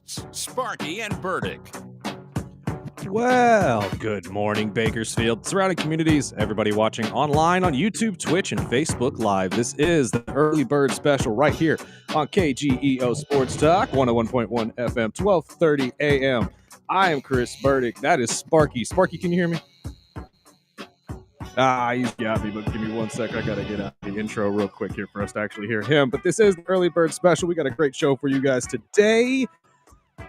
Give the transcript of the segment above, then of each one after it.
hosts, Sparky and Burdick. Well, good morning, Bakersfield, surrounding communities, everybody watching online on YouTube, Twitch, and Facebook Live. This is the Early Bird Special right here on KGEO Sports Talk, 101.1 FM, 1230 AM. I am Chris Burdick. That is Sparky. Sparky, can you hear me? He's got me, but give me 1 sec. I got to get out the intro real quick here for us to actually hear him. But this is the Early Bird Special. We got a great show for you guys today.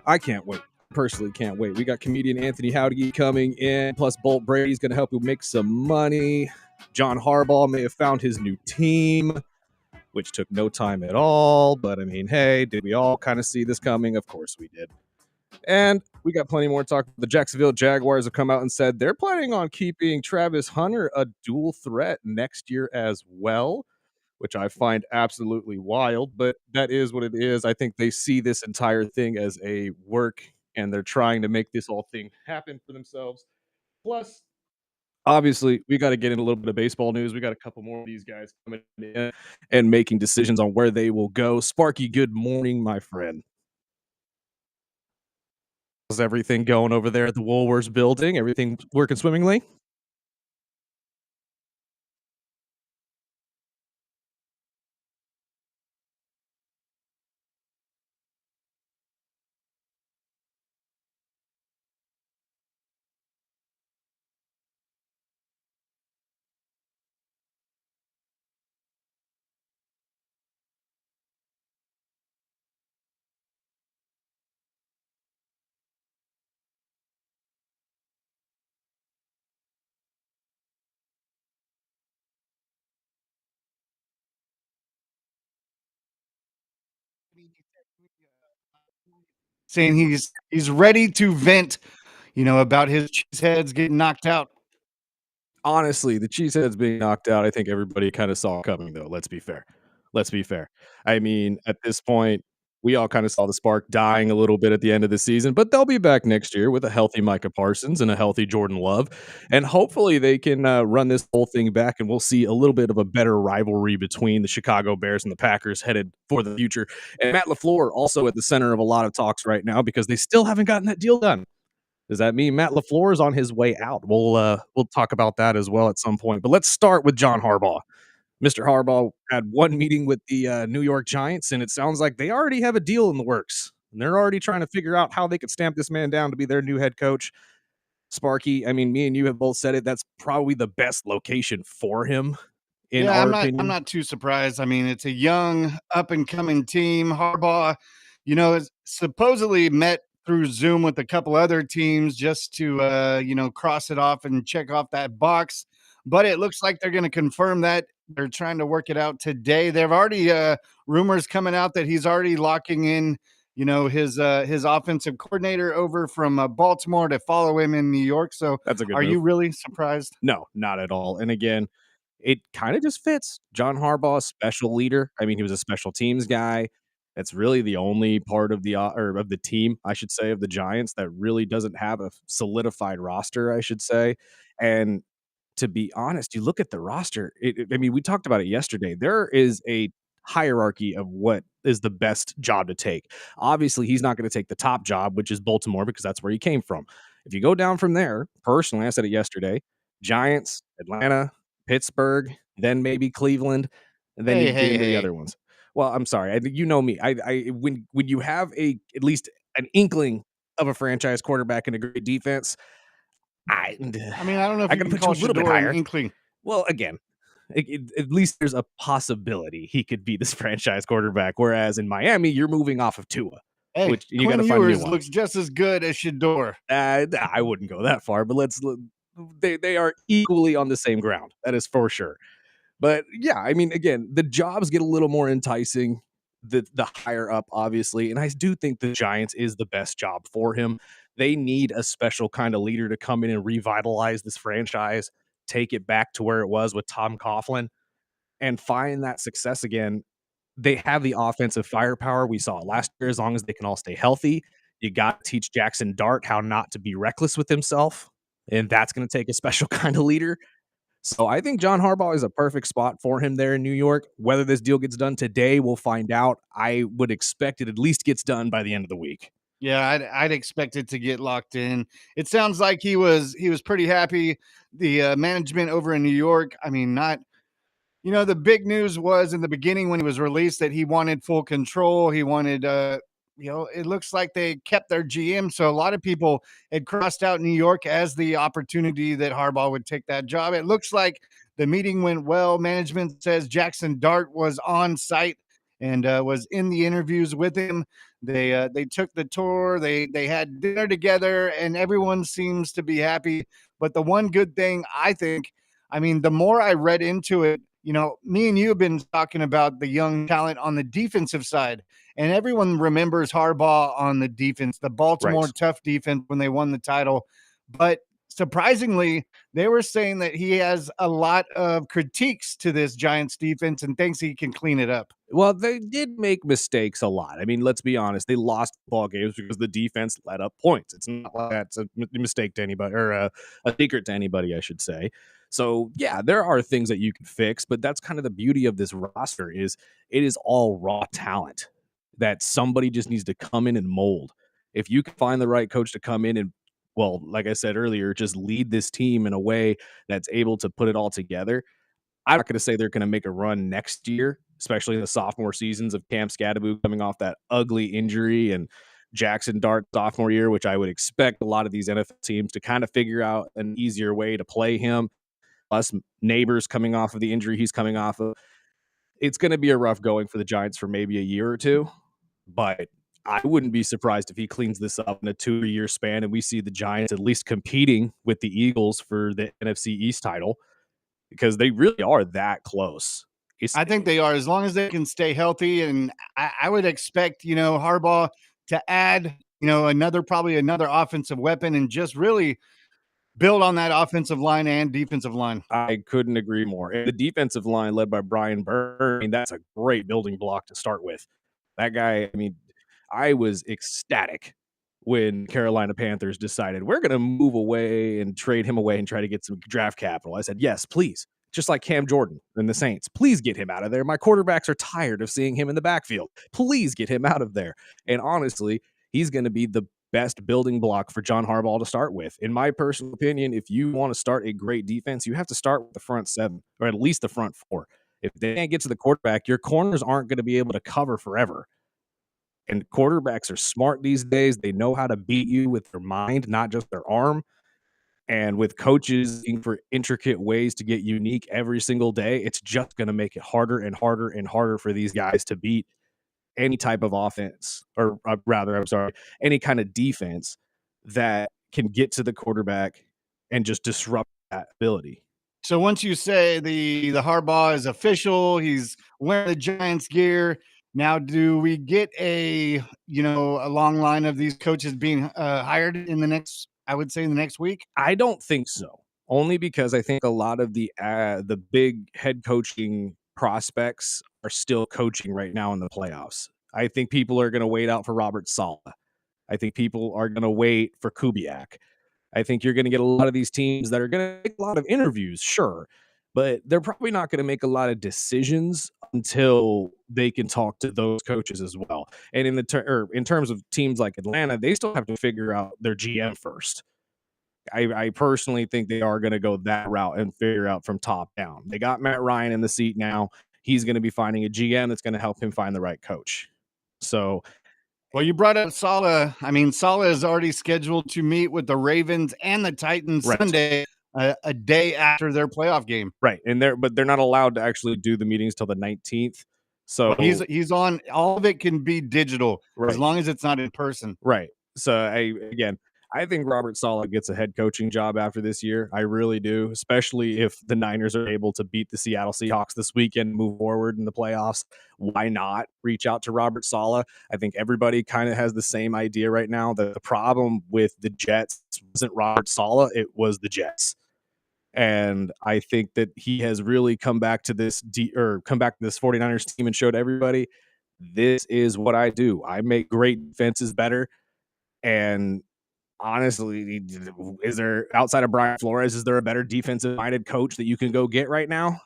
I can't wait. Personally can't wait. We got comedian Anthony Jauregui coming in, plus Bolt Brady's going to help you make some money. John Harbaugh may have found his new team, which took no time at all. But I mean, hey, did we all kind of see this coming? Of course we did. And we got plenty more to talk. The Jacksonville Jaguars have come out and said they're planning on keeping Travis Hunter a dual threat next year as well, which I find absolutely wild, but that is what it is. I think they see this entire thing as a work, and they're trying to make this whole thing happen for themselves. Plus, obviously, we got to get in a little bit of baseball news. We got a couple more of these guys coming in and making decisions on where they will go. Sparky, good morning, my friend. How's everything going over there at the Woolworths building? Everything working swimmingly? Saying he's ready to vent, about his cheeseheads getting knocked out. Honestly, the Cheeseheads being knocked out, I think everybody kind of saw coming, though. Let's be fair. Let's be fair. I mean, at this point, we all kind of saw the spark dying a little bit at the end of the season, but they'll be back next year with a healthy Micah Parsons and a healthy Jordan Love. And hopefully they can run this whole thing back and we'll see a little bit of a better rivalry between the Chicago Bears and the Packers headed for the future. And Matt LaFleur also at the center of a lot of talks right now because they still haven't gotten that deal done. Does that mean Matt LaFleur is on his way out? We'll talk about that as well at some point. But let's start with John Harbaugh. Mr. Harbaugh had one meeting with the New York Giants, and it sounds like they already have a deal in the works. And they're already trying to figure out how they could stamp this man down to be their new head coach. Sparky, I mean, me and you have both said it. That's probably the best location for him, in our opinion. I'm not too surprised. I mean, it's a young, up and coming team. Harbaugh, is supposedly met through Zoom with a couple other teams just to cross it off and check off that box. But it looks like they're going to confirm that. They're trying to work it out today. There have already rumors coming out that he's already locking in, his offensive coordinator over from Baltimore to follow him in New York. So That's a good are move. you really surprised? No, not at all. And again, it kind of just fits. John Harbaugh, special leader. I mean, he was a special teams guy. That's really the only part of the or of the team, I should say, of the Giants that really doesn't have a solidified roster, I should say. And to be honest, you look at the roster. I mean, we talked about it yesterday. There is a hierarchy of what is the best job to take. Obviously, he's not going to take the top job, which is Baltimore, because that's where he came from. If you go down from there, personally, I said it yesterday, Giants, Atlanta, Pittsburgh, then maybe Cleveland, and then you get into the other ones. Well, I'm sorry. You know me. When you have at least an inkling of a franchise quarterback and a great defense, I mean, I don't know if I you can can put you call a little bit Shador higher. an inkling. Well, again, at least there's a possibility he could be this franchise quarterback. Whereas in Miami, you're moving off of Tua, Hey, which you got to find new ones. Looks just as good as Shador. I wouldn't go that far, but they are equally on the same ground. That is for sure. But yeah, I mean, again, the jobs get a little more enticing the higher up, obviously. And I do think the Giants is the best job for him. They need a special kind of leader to come in and revitalize this franchise, take it back to where it was with Tom Coughlin, and find that success again. They have the offensive firepower. We saw it last year. As long as they can all stay healthy, you got to teach Jackson Dart how not to be reckless with himself. And that's going to take a special kind of leader. So I think John Harbaugh is a perfect spot for him there in New York. Whether this deal gets done today, we'll find out. I would expect it at least gets done by the end of the week. Yeah, I'd expect it to get locked in. It sounds like he was pretty happy. The management over in New York, I mean, not the big news was in the beginning when he was released that he wanted full control. He wanted, it looks like they kept their GM. So a lot of people had crossed out New York as the opportunity that Harbaugh would take that job. It looks like the meeting went well. Management says Jackson Dart was on site and was in the interviews with him. They took the tour. They had dinner together, and everyone seems to be happy. But the one good thing I think, I mean, the more I read into it, me and you have been talking about the young talent on the defensive side, and everyone remembers Harbaugh on the defense, the Baltimore Right. tough defense when they won the title. But surprisingly, they were saying that he has a lot of critiques to this Giants defense and thinks he can clean it up. Well, they did make mistakes a lot. I mean, let's be honest. They lost ball games because the defense let up points. It's not like that's a mistake to anybody or a secret to anybody, I should say. So, yeah, there are things that you can fix, but that's kind of the beauty of this roster is it is all raw talent that somebody just needs to come in and mold. If you can find the right coach to come in and, well, like I said earlier, just lead this team in a way that's able to put it all together, I'm not going to say they're going to make a run next year, especially in the sophomore seasons of Cam Scadaboo coming off that ugly injury and Jackson Dart sophomore year, which I would expect a lot of these NFL teams to kind of figure out an easier way to play him. Plus, Neighbors coming off of the injury he's coming off of. It's going to be a rough going for the Giants for maybe a year or two, but I wouldn't be surprised if he cleans this up in a 2-year span and we see the Giants at least competing with the Eagles for the NFC East title because they really are that close. I think they are, as long as they can stay healthy. And I would expect, Harbaugh to add, probably another offensive weapon and just really build on that offensive line and defensive line. I couldn't agree more. And the defensive line led by Brian Burr, I mean, that's a great building block to start with. That guy, I mean, I was ecstatic when Carolina Panthers decided we're going to move away and trade him away and try to get some draft capital. I said, yes, please. Just like Cam Jordan and the Saints, please get him out of there. My quarterbacks are tired of seeing him in the backfield. Please get him out of there. And honestly, he's going to be the best building block for John Harbaugh to start with. In my personal opinion, if you want to start a great defense, you have to start with the front seven or at least the front four. If they can't get to the quarterback, your corners aren't going to be able to cover forever. And quarterbacks are smart these days. They know how to beat you with their mind, not just their arm. And with coaches looking for intricate ways to get unique every single day, it's just going to make it harder and harder and harder for these guys to beat any type of offense, or rather, I'm sorry, any kind of defense that can get to the quarterback and just disrupt that ability. So once you say the Harbaugh is official, he's wearing the Giants gear. Now, do we get a long line of these coaches being hired in I would say in the next week? I don't think so. Only because I think a lot of the big head coaching prospects are still coaching right now in the playoffs. I think people are going to wait out for Robert Saleh. I think people are going to wait for Kubiak. I think you're going to get a lot of these teams that are going to make a lot of interviews, sure, but they're probably not going to make a lot of decisions until they can talk to those coaches as well. And in terms of teams like Atlanta, they still have to figure out their GM first. I personally think they are going to go that route and figure out from top down. They got Matt Ryan in the seat now. He's going to be finding a GM that's going to help him find the right coach. So, Well, you brought up Saleh. I mean, Saleh is already scheduled to meet with the Ravens and the Titans right. Sunday, a day after their playoff game. Right. And they're not allowed to actually do the meetings till the 19th. So well, he's on. All of it can be digital as long as it's not in person. Right. So I think Robert Saleh gets a head coaching job after this year. I really do, especially if the Niners are able to beat the Seattle Seahawks this weekend, move forward in the playoffs. Why not reach out to Robert Saleh? I think everybody kind of has the same idea right now that the problem with the Jets wasn't Robert Saleh, it was the Jets. And I think that he has really come back to this 49ers team and showed everybody this is what I do. I make great defenses better. And honestly, is there outside of Brian Flores, is there a better defensive minded coach that you can go get right now?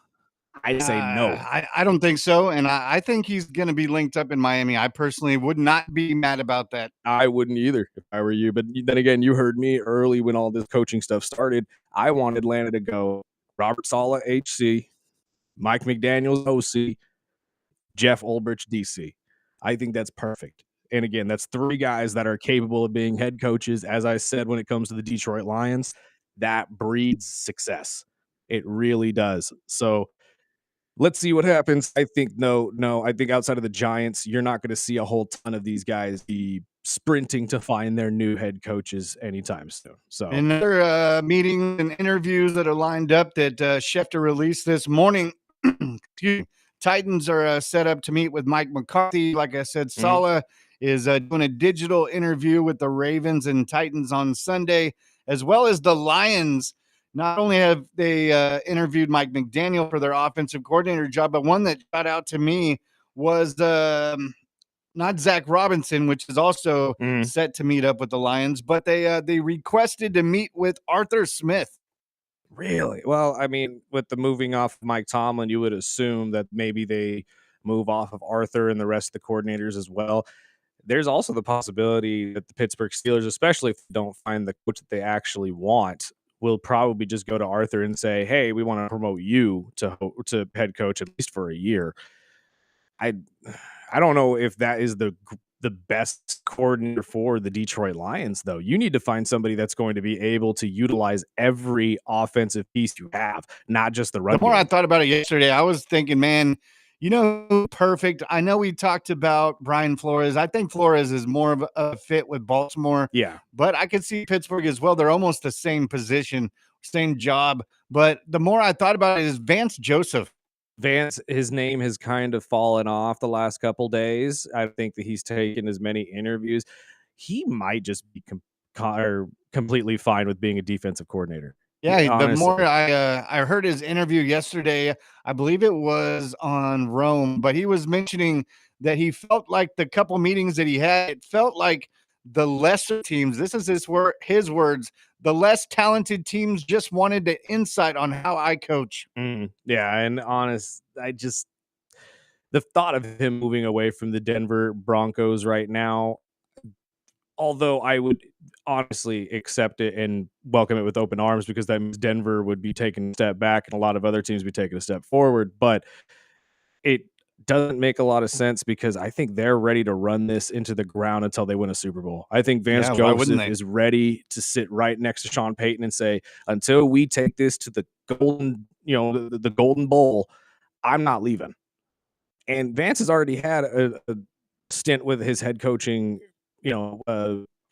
I'd say no. I don't think so. And I think he's going to be linked up in Miami. I personally would not be mad about that. I wouldn't either if I were you. But then again, you heard me early when all this coaching stuff started. I wanted Atlanta to go Robert Saleh, HC, Mike McDaniels, OC, Jeff Ulbrich, DC. I think that's perfect. And again, that's 3 guys that are capable of being head coaches. As I said, when it comes to the Detroit Lions, that breeds success. It really does. So let's see what happens. I think no. I think outside of the Giants, you're not going to see a whole ton of these guys be sprinting to find their new head coaches anytime soon. So And other meetings and interviews that are lined up that Schefter released this morning. Excuse me. Titans are set up to meet with Mike McCarthy. Like I said, Saleh is doing a digital interview with the Ravens and Titans on Sunday, as well as the Lions. Not only have they interviewed Mike McDaniel for their offensive coordinator job, but one that got out to me was not Zach Robinson, which is also set to meet up with the Lions, but they requested to meet with Arthur Smith. Really? Well, I mean, with the moving off Mike Tomlin, you would assume that maybe they move off of Arthur and the rest of the coordinators as well. There's also the possibility that the Pittsburgh Steelers, especially if they don't find the coach that they actually want, will probably just go to Arthur and say, "Hey, we want to promote you to head coach at least for a year." I don't know if that is the best coordinator for the Detroit Lions, though. You need to find somebody that's going to be able to utilize every offensive piece you have, not just the run. The more game. I thought about it yesterday, I was thinking, man, perfect. I know we talked about Brian Flores. I think Flores is more of a fit with Baltimore. Yeah. But I could see Pittsburgh as well. They're almost the same position, same job. But the more I thought about it is Vance Joseph. Vance, his name has kind of fallen off the last couple days. I think that he's taken as many interviews. He might just be completely fine with being a defensive coordinator. Yeah, the Honestly. more I heard his interview yesterday, I believe it was on Rome, but he was mentioning that he felt like the couple meetings that he had, it felt like the lesser teams, this is his words, the less talented teams just wanted the insight on how I coach. Yeah, and the thought of him moving away from the Denver Broncos right now, although I would honestly accept it and welcome it with open arms, because that means Denver would be taking a step back and a lot of other teams would be taking a step forward. But it doesn't make a lot of sense, because I think they're ready to run this into the ground until they win a Super Bowl. I think Vance Joseph is ready to sit right next to Sean Payton and say, until we take this to the golden, the golden bowl, I'm not leaving. And Vance has already had a stint with his head coaching,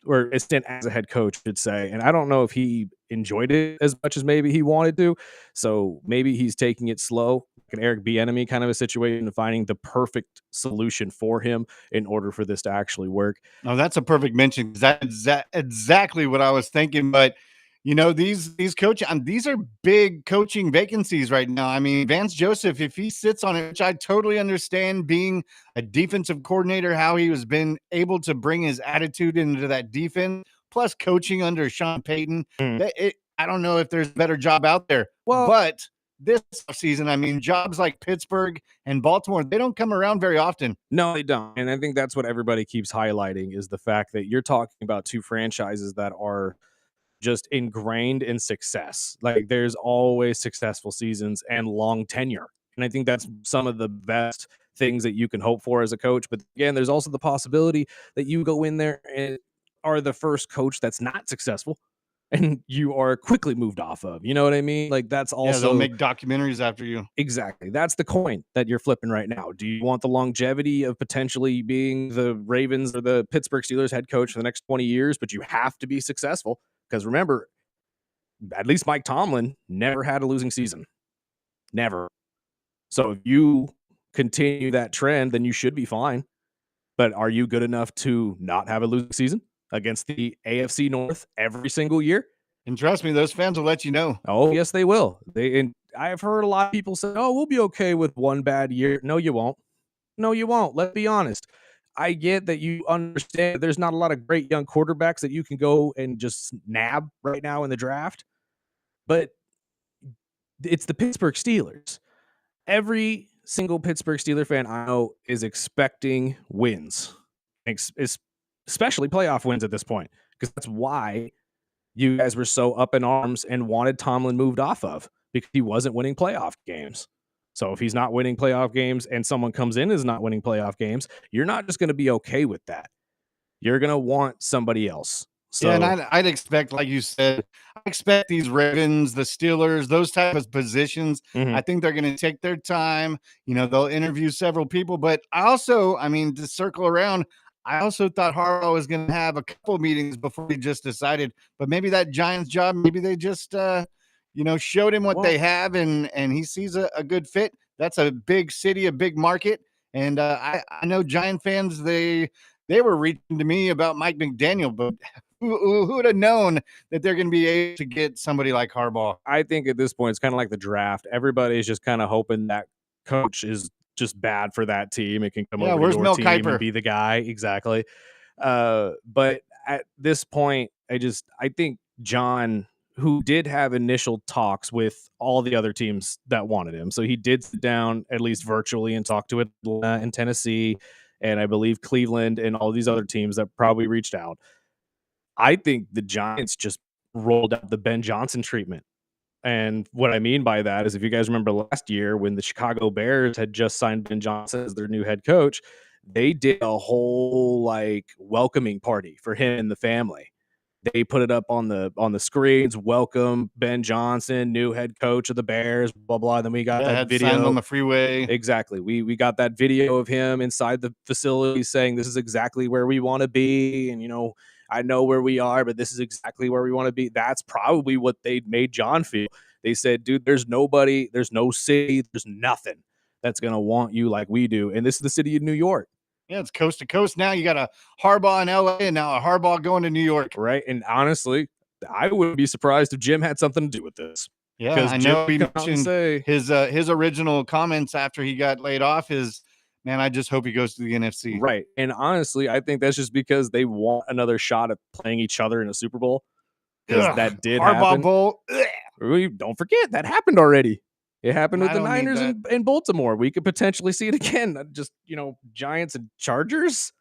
or a stint as a head coach, I should say. And I don't know if he enjoyed it as much as maybe he wanted to. So maybe he's taking it slow, like an Eric Bieniemy kind of a situation, and finding the perfect solution for him in order for this to actually work. No, that's a perfect mention. That's exactly what I was thinking. But these coaching, these are big coaching vacancies right now. I mean, Vance Joseph, if he sits on it, which I totally understand, being a defensive coordinator, how he has been able to bring his attitude into that defense, plus coaching under Sean Payton. I don't know if there's a better job out there. Well, but this season, I mean, jobs like Pittsburgh and Baltimore, they don't come around very often. No, they don't. And I think that's what everybody keeps highlighting, is the fact that you're talking about two franchises that are just ingrained in success. Like, there's always successful seasons and long tenure. And I think that's some of the best things that you can hope for as a coach. But again, there's also the possibility that you go in there and are the first coach that's not successful and you are quickly moved off of. You know what I mean? Like, that's also, they'll make documentaries after you. Exactly. That's the coin that you're flipping right now. Do you want the longevity of potentially being the Ravens or the Pittsburgh Steelers head coach for the next 20 years, but you have to be successful? Because remember, at least Mike Tomlin never had a losing season. Never. So if you continue that trend, then you should be fine. But are you good enough to not have a losing season against the AFC North every single year? And trust me, those fans will let you know. Oh, yes, they will. And I've heard a lot of people say, oh, we'll be okay with one bad year. No, you won't. No, you won't. Let's be honest. I get that you understand that there's not a lot of great young quarterbacks that you can go and just nab right now in the draft, but it's the Pittsburgh Steelers. every single Pittsburgh Steelers fan I know is expecting wins, especially playoff wins at this point, because that's why you guys were so up in arms and wanted Tomlin moved off of, because he wasn't winning playoff games. So if he's not winning playoff games and someone comes in and is not winning playoff games, you're not just going to be okay with that. You're going to want somebody else. So, yeah, and I'd expect, like you said, I expect these Ravens, the Steelers, those type of positions. I think they're going to take their time. You know, they'll interview several people. But I also, I mean, to circle around, I also thought Harbaugh was going to have a couple of meetings before he just decided. But maybe that Giants job, maybe they just, showed him what they have, and he sees a good fit. That's a big city, a big market. And I know Giant fans, they were reaching to me about Mike McDaniel, but who would have known that they're going to be able to get somebody like Harbaugh? I think at this point, it's kind of like the draft. Everybody's just kind of hoping that coach is just bad for that team. It can come over to Where's your Mel team Kiper? and be the guy. Exactly. But at this point, I think John, who did have initial talks with all the other teams that wanted him, so he did sit down at least virtually and talk to Atlanta and Tennessee, and I believe Cleveland and all these other teams that probably reached out. I think the Giants just rolled out the Ben Johnson treatment. And what I mean by that is, if you guys remember last year when the Chicago Bears had just signed Ben Johnson as their new head coach, they did a whole welcoming party for him and the family. They put it up on the screens, welcome Ben Johnson, new head coach of the Bears, blah blah. Then we got that Had video signed on the freeway. Exactly. We got that video of him inside the facility saying this is exactly where we want to be, and I know where we are, but this is exactly where we want to be. That's probably what they made John feel. They said, dude, there's nobody, there's no city, there's nothing that's gonna want you like we do. And this is the city of New York. Yeah, it's coast to coast now. You got a Harbaugh in LA and now a Harbaugh going to New York. Right. And honestly, I wouldn't be surprised if Jim had something to do with this. Yeah, Because I Jim know he would come out and mentioned say, his original comments after he got laid off is, man, I just hope he goes to the NFC. right. And honestly, I think that's just because they want another shot at playing each other in a Super Bowl. Because that did Harbaugh happen. Bowl. Don't forget, that happened already. It happened with I the don't need Niners that. in Baltimore. We could potentially see it again. Just, Giants and Chargers.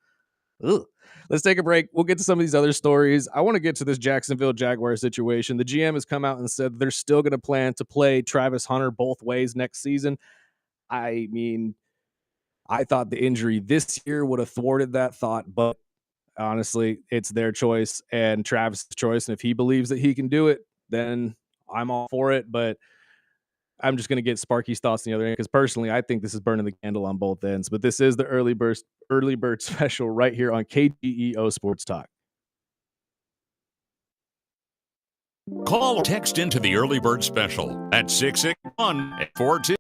Ugh. Let's take a break. We'll get to some of these other stories. I want to get to this Jacksonville Jaguars situation. The GM has come out and said they're still going to plan to play Travis Hunter both ways next season. I mean, I thought the injury this year would have thwarted that thought, but honestly, it's their choice and Travis' choice. And if he believes that he can do it, then I'm all for it. But I'm just going to get Sparky's thoughts on the other end, because personally, I think this is burning the candle on both ends. But this is the early bird special right here on KGEO Sports Talk. Call or text into the early bird special at 661-42.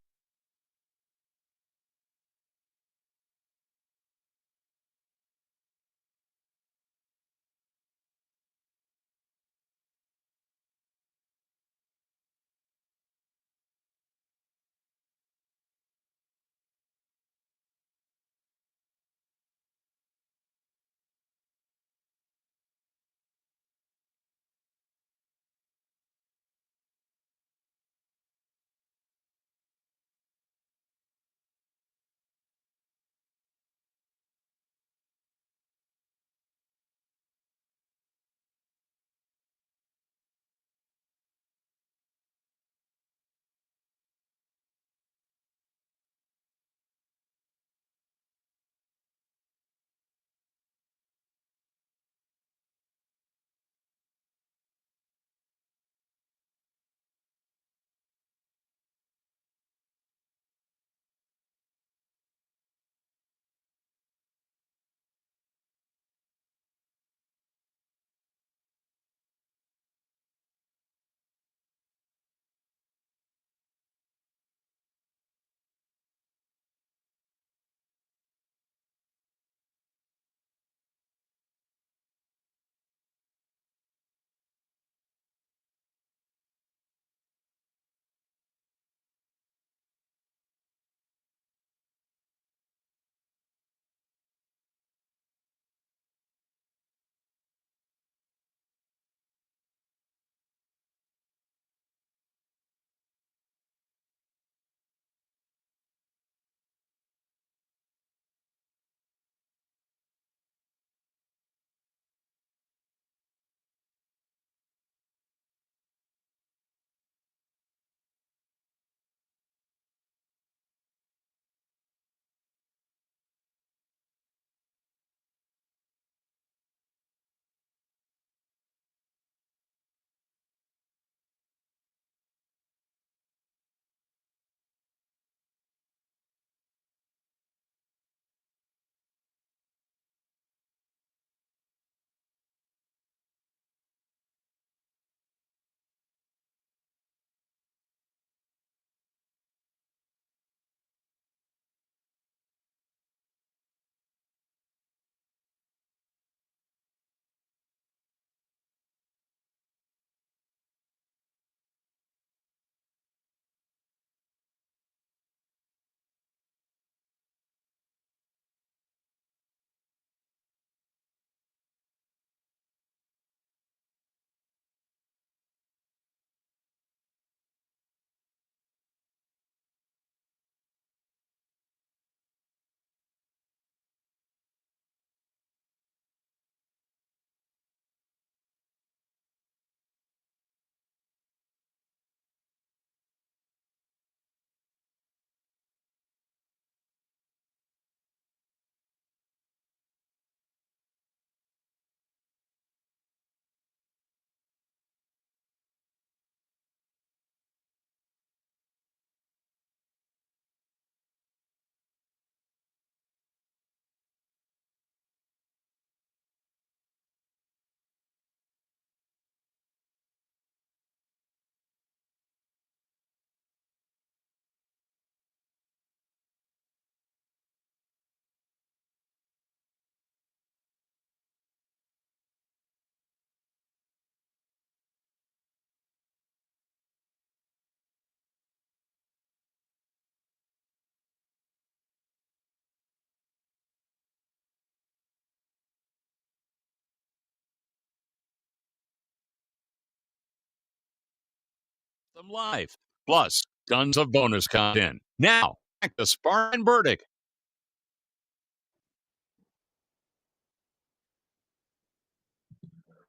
them live. Plus, tons of bonus content. Now, back to Spark and Burdick.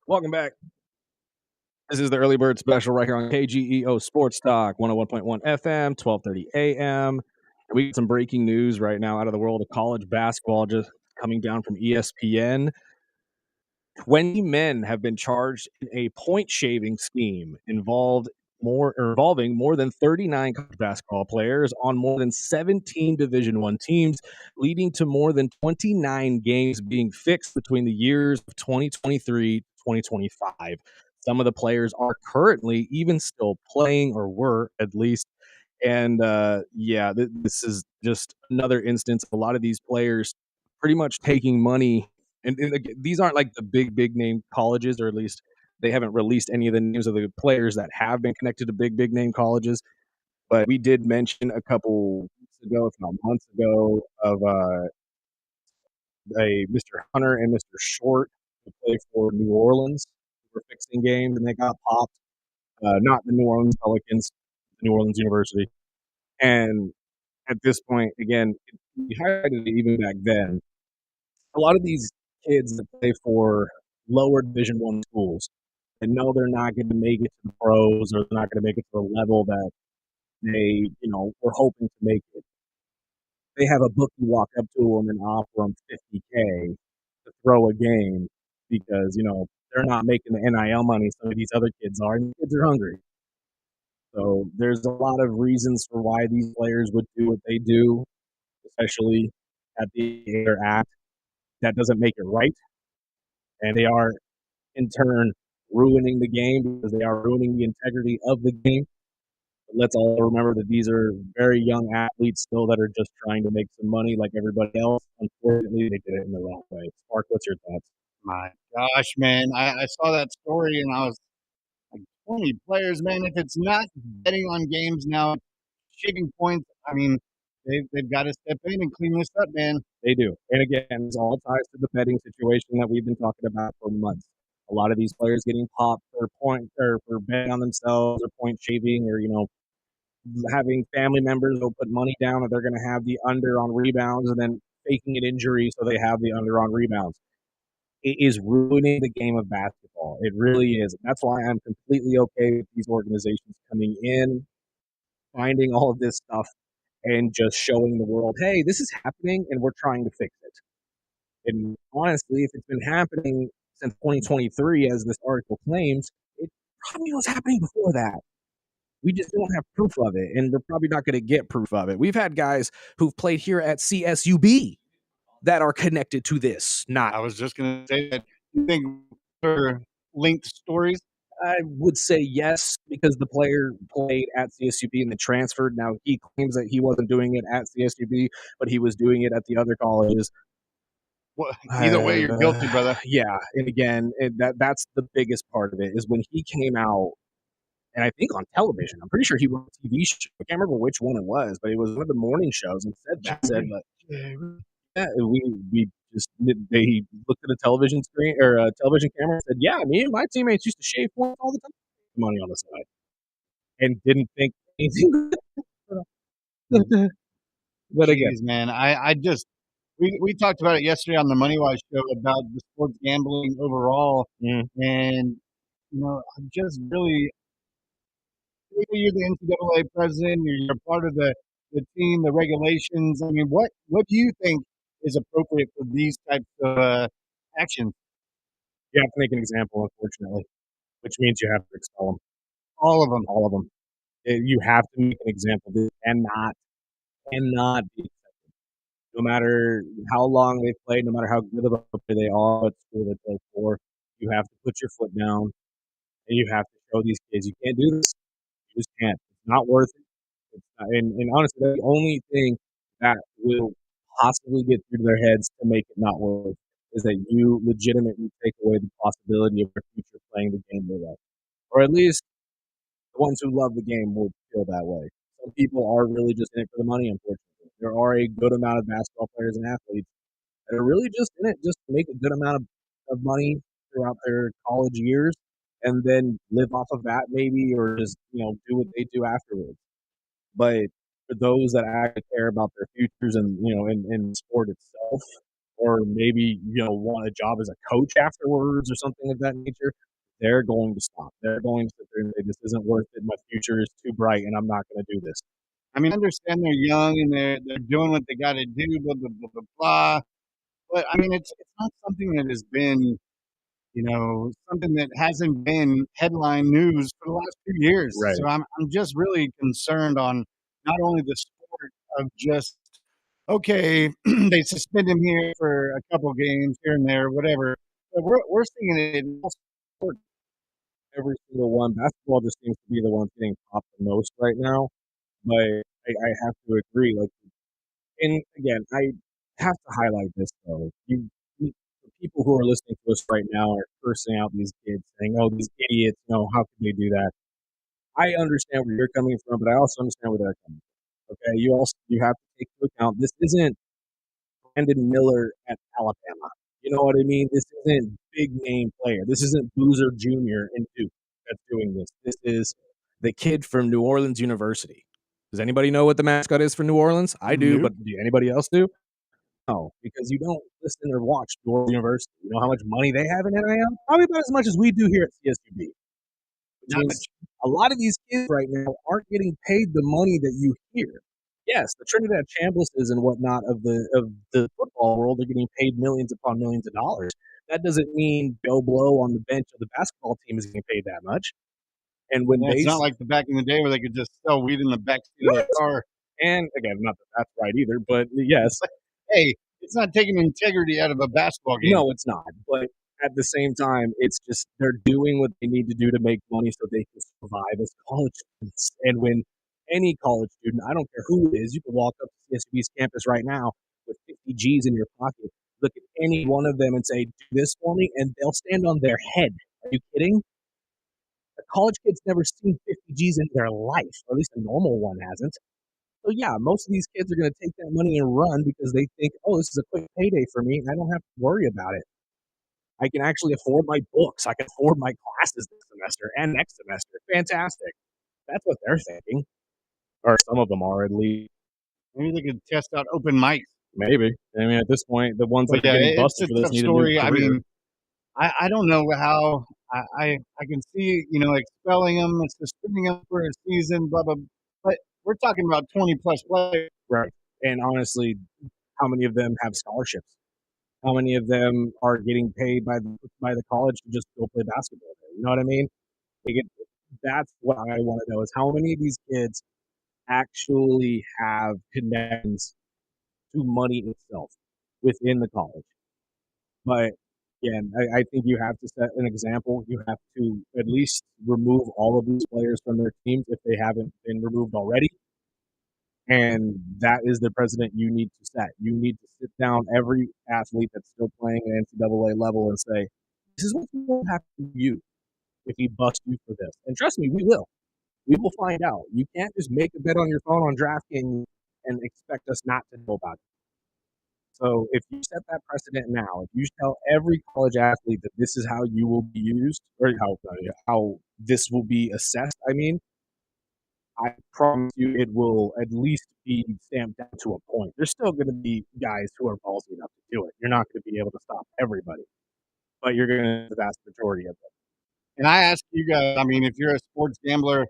Welcome back. This is the Early Bird Special right here on KGEO Sports Talk, 101.1 FM, 1230 AM. And we got some breaking news right now out of the world of college basketball just coming down from ESPN. 20 men have been charged in a point shaving scheme involving more than 39 college basketball players on more than 17 Division I teams, leading to more than 29 games being fixed between the years of 2023 to 2025. Some of the players are currently even still playing, or were at least. And this is just another instance of a lot of these players pretty much taking money. And again, these aren't like the big name colleges, or at least they haven't released any of the names of the players that have been connected to big name colleges. But we did mention a couple weeks ago, if not months ago, of a Mr. Hunter and Mr. Short who play for New Orleans, who were fixing games and they got popped. Not the New Orleans Pelicans, New Orleans University. And at this point, again, we highlighted it even back then. A lot of these kids that play for lower Division I schools and know they're not going to make it to the pros, or they're not going to make it to the level that they, were hoping to make it. They have a bookie walk up to them and offer them $50K to throw a game because, they're not making the NIL money some of these other kids are, and the kids are hungry. So there's a lot of reasons for why these players would do what they do, especially at the age they're at. That doesn't make it right. And they are, in turn, ruining the game because they are ruining the integrity of the game. But let's all remember that these are very young athletes still that are just trying to make some money like everybody else. Unfortunately, they did it in the wrong way. Spark, what's your thoughts? My gosh, man. I saw that story and I was like, 20 players, man. If it's not betting on games now, shaving points, I mean, they've got to step in and clean this up, man. They do. And again, it's all ties to the betting situation that we've been talking about for months. A lot of these players getting popped for point or for betting on themselves, or point shaving, or having family members who'll put money down that they're going to have the under on rebounds and then faking an injury so they have the under on rebounds. It is ruining the game of basketball. It really is. That's why I'm completely okay with these organizations coming in, finding all of this stuff, and just showing the world, hey, this is happening and we're trying to fix it. And honestly, if it's been happening since 2023, as this article claims, it probably was happening before that. We just don't have proof of it, and we're probably not going to get proof of it. We've had guys who've played here at CSUB that are connected to this. I was just going to say that. You think they're linked stories? I would say yes, because the player played at CSUB and then transferred. Now, he claims that he wasn't doing it at CSUB, but he was doing it at the other colleges. Well, either way, you're guilty, brother. Yeah, and again, that's the biggest part of it is when he came out, and I think on television. I'm pretty sure he was on a TV show. I can't remember which one it was, but it was one of the morning shows and said, but yeah, we just they looked at a television screen or a television camera and said, yeah, me and my teammates used to shave points all the time, money on the side, and didn't think anything. But again, Jeez, man, I just we talked about it yesterday on the Money Wise show about the sports gambling overall, and I'm just really you're the NCAA president, you're part of the team, the regulations. I mean, what do you think is appropriate for these types of actions? you have to make an example, unfortunately, which means you have to expel them. All of them. All of them. You have to make an example. This cannot be accepted. No matter how long they've played, no matter how good of a player they are, what school they play for, you have to put your foot down and you have to show these kids you can't do this. You just can't. It's not worth it. And honestly, that's the only thing that will possibly get through their heads to make it not worth it, is that you legitimately take away the possibility of their future playing the game they love. Or at least the ones who love the game will feel that way. Some people are really just in it for the money, unfortunately. There are a good amount of basketball players and athletes that are really just in it just to make a good amount of money throughout their college years. and then live off of that maybe, or just, do what they do afterwards. But for those that actually care about their futures and, in sport itself, or maybe, want a job as a coach afterwards or something of that nature, they're going to stop. They're going to sit there and say, this isn't worth it. My future is too bright and I'm not going to do this. I mean, I understand they're young and they're doing what they got to do, blah, blah, blah, blah, blah. But I mean, it's not something that has been, something that hasn't been headline news for the last few years. Right. So I'm just really concerned on not only the sport of just, okay, they suspend him here for a couple games here and there, whatever. But we're seeing it in all sports. Every single one. Basketball just seems to be the one getting popped the most right now. But I have to agree. Like, and again, I have to highlight this though. The people who are listening to us right now are cursing out these kids, saying, "Oh, these idiots! No, how can they do that?" I understand where you're coming from, but I also understand where they're coming from. Okay, you have to take into account this isn't Brandon Miller at Alabama. You know what I mean? This isn't big name player. This isn't Boozer Jr. in Duke that's doing this. This is the kid from New Orleans University. Does anybody know what the mascot is for New Orleans? I do, Nope. but do anybody else do? No, because you don't listen or watch New Orleans University. You know how much money they have in NIL? Probably about as much as we do here at CSUB. Which Not means a lot of these kids right now aren't getting paid the money that you hear. Yes, the Trinidad Chamblises and whatnot of the football world are getting paid millions upon millions of dollars. That doesn't mean Joe Blow on the bench of the basketball team is getting paid that much. And when Yeah, they it's not like the back in the day where they could just sell weed in the backseat of their car. and again, not that that's right either, but yes, Hey, it's not taking integrity out of a basketball game. no, it's not. But at the same time, it's just they're doing what they need to do to make money so they can survive as college students. And when any college student, I don't care who it is, you can walk up to CSUB's campus right now with 50 G's in your pocket, look at any one of them and say, "Do this for me," and they'll stand on their head. Are you kidding? A college kid's never seen 50 G's in their life, or at least a normal one hasn't. So yeah, most of these kids are going to take that money and run because they think, "Oh, this is a quick payday for me, and I don't have to worry about it. I can actually afford my books. I can afford my classes this semester and next semester. Fantastic." That's what they're thinking, or some of them are at least. Maybe they could test out open mics. Maybe. I mean, at this point, the ones But that are yeah, getting it's busted a for this tough need a new story. career. I mean, I don't know how I can see, expelling them and suspending them for a season, blah, blah. But we're talking about 20 plus players. Right. And honestly, how many of them have scholarships? How many of them are getting paid by the college to just go play basketball there? You know what I mean? Like that's what I want to know is how many of these kids actually have connections to money itself within the college. But again, I think you have to set an example. You have to at least remove all of these players from their teams if they haven't been removed already. And that is the precedent you need to set. You need to sit down every athlete that's still playing at NCAA level and say, this is what will happen to you if we bust you for this. And trust me, we will. We will find out. You can't just make a bet on your phone on DraftKings and expect us not to know about it. So if you set that precedent now, if you tell every college athlete that this is how you will be used, or how this will be assessed, I promise you it will at least be stamped down to a point. There's still going to be guys who are ballsy enough to do it. You're not going to be able to stop everybody, but you're going to the vast majority of them. And I ask you guys, I mean, if you're a sports gambler,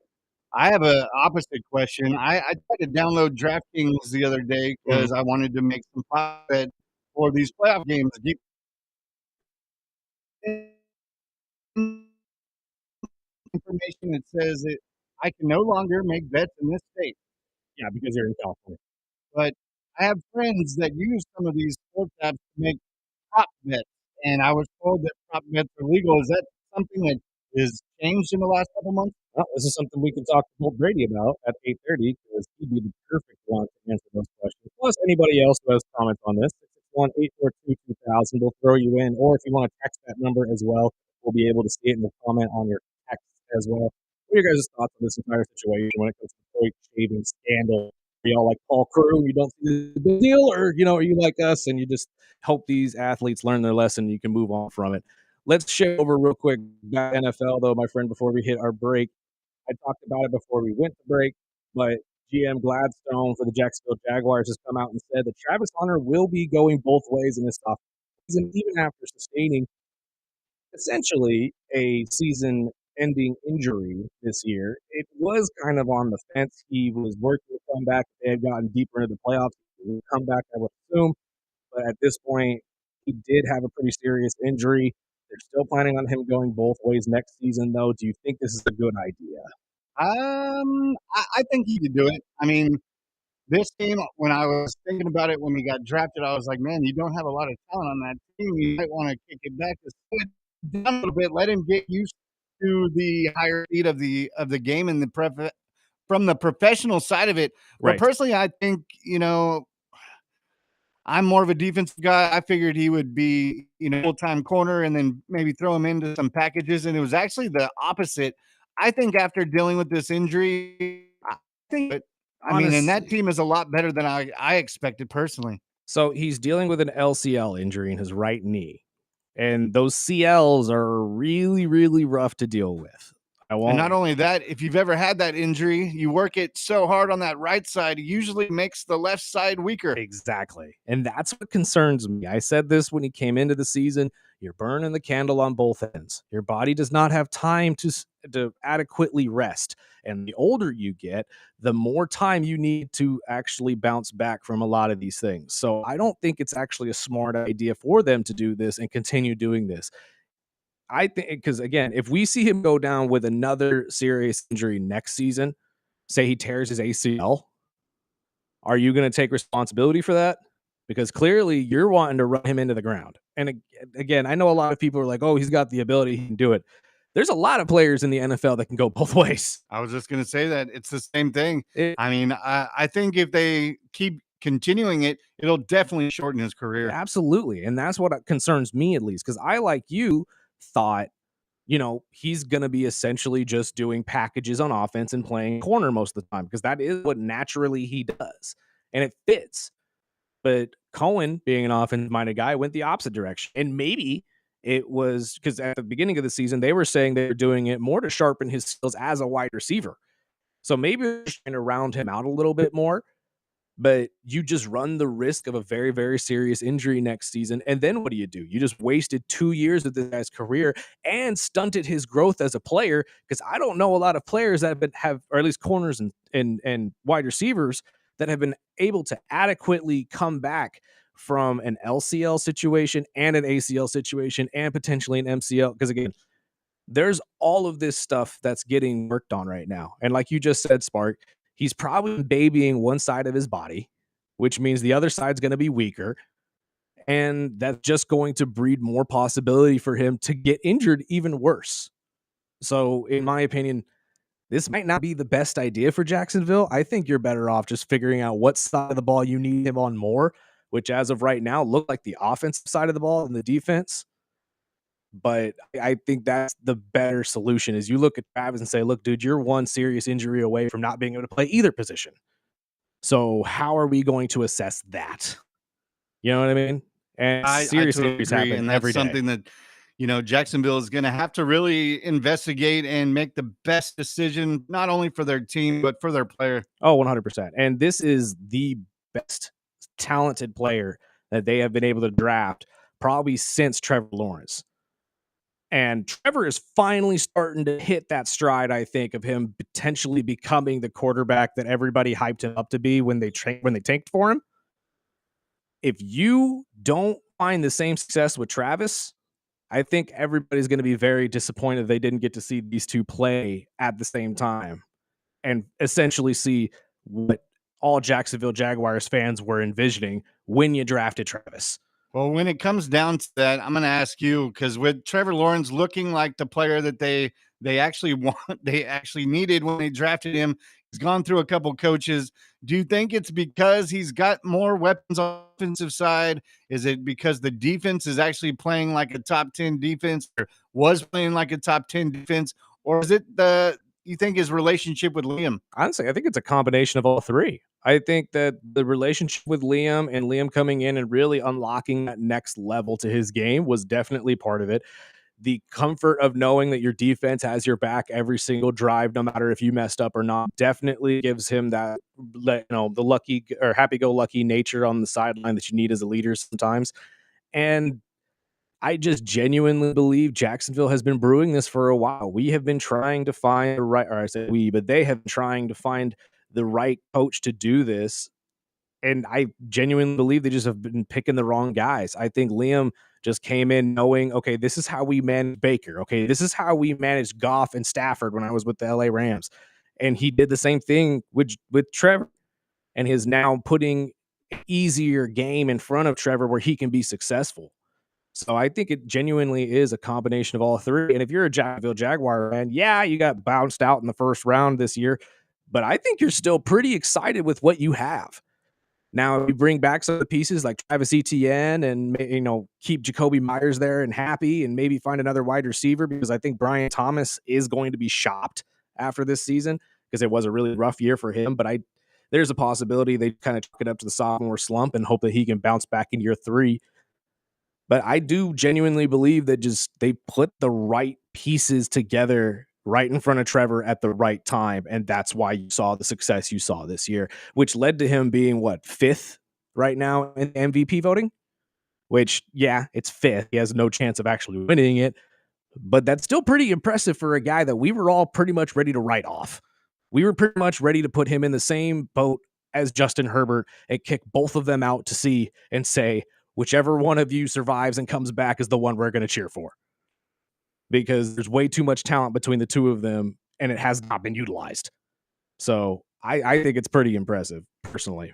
I have an opposite question. I tried to download DraftKings the other day because I wanted to make some profit for these playoff games. Information that says that I can no longer make bets in this state. Yeah, because you're in California. But I have friends that use some of these sports apps to make prop bets, and I was told that prop bets are legal. Is that something that is changed in the last couple months? Well, this is something we can talk to Bolt Brady about at 8:30 because he'd be the perfect one to answer those questions. Plus, anybody else who has comments on this, 661-842-2000, we'll throw you in. Or if you want to text that number as well, we'll be able to see it and we'll comment on your text as well. What are your guys' thoughts on this entire situation when it comes to the Detroit shaving scandal? Are y'all like Paul Crew, you don't see the big deal, or are you like us and you just hope these athletes learn their lesson and you can move on from it? let's shift over real quick back to NFL, though, my friend, before we hit our break. I talked about it before we went to break, but GM Gladstone for the Jacksonville Jaguars has come out and said that Travis Hunter will be going both ways in this offseason, even after sustaining essentially a season-ending injury this year. It was kind of on the fence. He was working to come back. They had gotten deeper into the playoffs. He would come back, I would assume. But at this point, he did have a pretty serious injury. They're still planning on him going both ways next season, though. Do you think this is a good idea? I think he could do it. I mean, this team, when I was thinking about it when he got drafted, I was like, man, you don't have a lot of talent on that team. You might want to kick it back, to slow it down a little bit, let him get used to the higher speed of the game and from the professional side of it. But Right. personally, I think, I'm more of a defensive guy. I figured he would be, full-time corner and then maybe throw him into some packages. And it was actually the opposite. I think after dealing with this injury, I think, and that team is a lot better than I expected personally. So he's dealing with an LCL injury in his right knee. And those CLs are really, really rough to deal with. And not only that, if you've ever had that injury, you work it so hard on that right side, it usually makes the left side weaker. Exactly. And that's what concerns me. I said this when he came into the season. You're burning the candle on both ends. Your body does not have time to adequately rest. And the older you get, the more time you need to actually bounce back from a lot of these things. So I don't think it's actually a smart idea for them to do this and continue doing this. I think because, again, if we see him go down with another serious injury next season, say he tears his ACL, are you going to take responsibility for that? Because clearly you're wanting to run him into the ground. And again, I know a lot of people are like, oh, he's got the ability, he can do it. There's a lot of players in the NFL that can go both ways. I was just going to say that it's the same thing. I think if they keep continuing it, it'll definitely shorten his career. Absolutely. And that's what concerns me, at least, because I, like you, thought, he's going to be essentially just doing packages on offense and playing corner most of the time, because that is what naturally he does. And it fits. But Cohen, being an offensive-minded guy, went the opposite direction. And maybe it was because at the beginning of the season, they were saying they were doing it more to sharpen his skills as a wide receiver. So maybe they're trying to round him out a little bit more. But you just run the risk of a very, very serious injury next season. And then what do? You just wasted 2 years of this guy's career and stunted his growth as a player, because I don't know a lot of players that have, or at least corners and wide receivers, that have been able to adequately come back from an LCL situation and an ACL situation and potentially an MCL. Because again, there's all of this stuff that's getting worked on right now. And like you just said, Spark, he's probably babying one side of his body, which means the other side's going to be weaker. And that's just going to breed more possibility for him to get injured even worse. So, in my opinion, this might not be the best idea for Jacksonville. I think you're better off just figuring out what side of the ball you need him on more, which as of right now look like the offensive side of the ball and the defense. But I think that's the better solution, is you look at Travis and say, look, dude, you're one serious injury away from not being able to play either position. So how are we going to assess that? You know what I mean? And serious injuries happen and that's every day. something that, Jacksonville is going to have to really investigate and make the best decision, not only for their team, but for their player. Oh, 100%. And this is the best talented player that they have been able to draft probably since Trevor Lawrence. And Trevor is finally starting to hit that stride, I think, of him potentially becoming the quarterback that everybody hyped him up to be when they tanked for him. If you don't find the same success with Travis, I think everybody's going to be very disappointed they didn't get to see these two play at the same time and essentially see what all Jacksonville Jaguars fans were envisioning when you drafted Travis. Well, when it comes down to that, I'm going to ask you, because with Trevor Lawrence looking like the player that they actually needed when they drafted him, he's gone through a couple coaches. Do you think it's because he's got more weapons on the offensive side? Is it because the defense is actually playing like a top 10 defense, or was playing like a top 10 defense? Or is it you think his relationship with Liam? Honestly, I think it's a combination of all three. I think that the relationship with Liam and Liam coming in and really unlocking that next level to his game was definitely part of it. the comfort of knowing that your defense has your back every single drive, no matter if you messed up or not, definitely gives him that, the lucky or happy-go-lucky nature on the sideline that you need as a leader sometimes. And I just genuinely believe Jacksonville has been brewing this for a while. We have been trying to find the right, or I say we, but they have been trying to find the right coach to do this. And I genuinely believe they just have been picking the wrong guys. I think Liam just came in knowing, okay, this is how we manage Baker. Okay, this is how we managed Goff and Stafford when I was with the LA Rams. And he did the same thing with Trevor, and is now putting an easier game in front of Trevor where he can be successful. So I think it genuinely is a combination of all three. And if you're a Jacksonville Jaguar fan, yeah, you got bounced out in the first round this year, but I think you're still pretty excited with what you have. Now, if you bring back some of the pieces like Travis Etienne and, keep Jacoby Myers there and happy, and maybe find another wide receiver, because I think Brian Thomas is going to be shopped after this season because it was a really rough year for him. But there's a possibility they kind of chalk it up to the sophomore slump and hope that he can bounce back in year 3. But I do genuinely believe that just they put the right pieces together right in front of Trevor at the right time. And that's why you saw the success you saw this year, which led to him being 5th right now in MVP voting, which, yeah, it's 5th. He has no chance of actually winning it. But that's still pretty impressive for a guy that we were all pretty much ready to write off. We were pretty much ready to put him in the same boat as Justin Herbert and kick both of them out to sea and say, whichever one of you survives and comes back is the one we're going to cheer for. Because there's way too much talent between the two of them, and it has not been utilized. So I think it's pretty impressive, personally.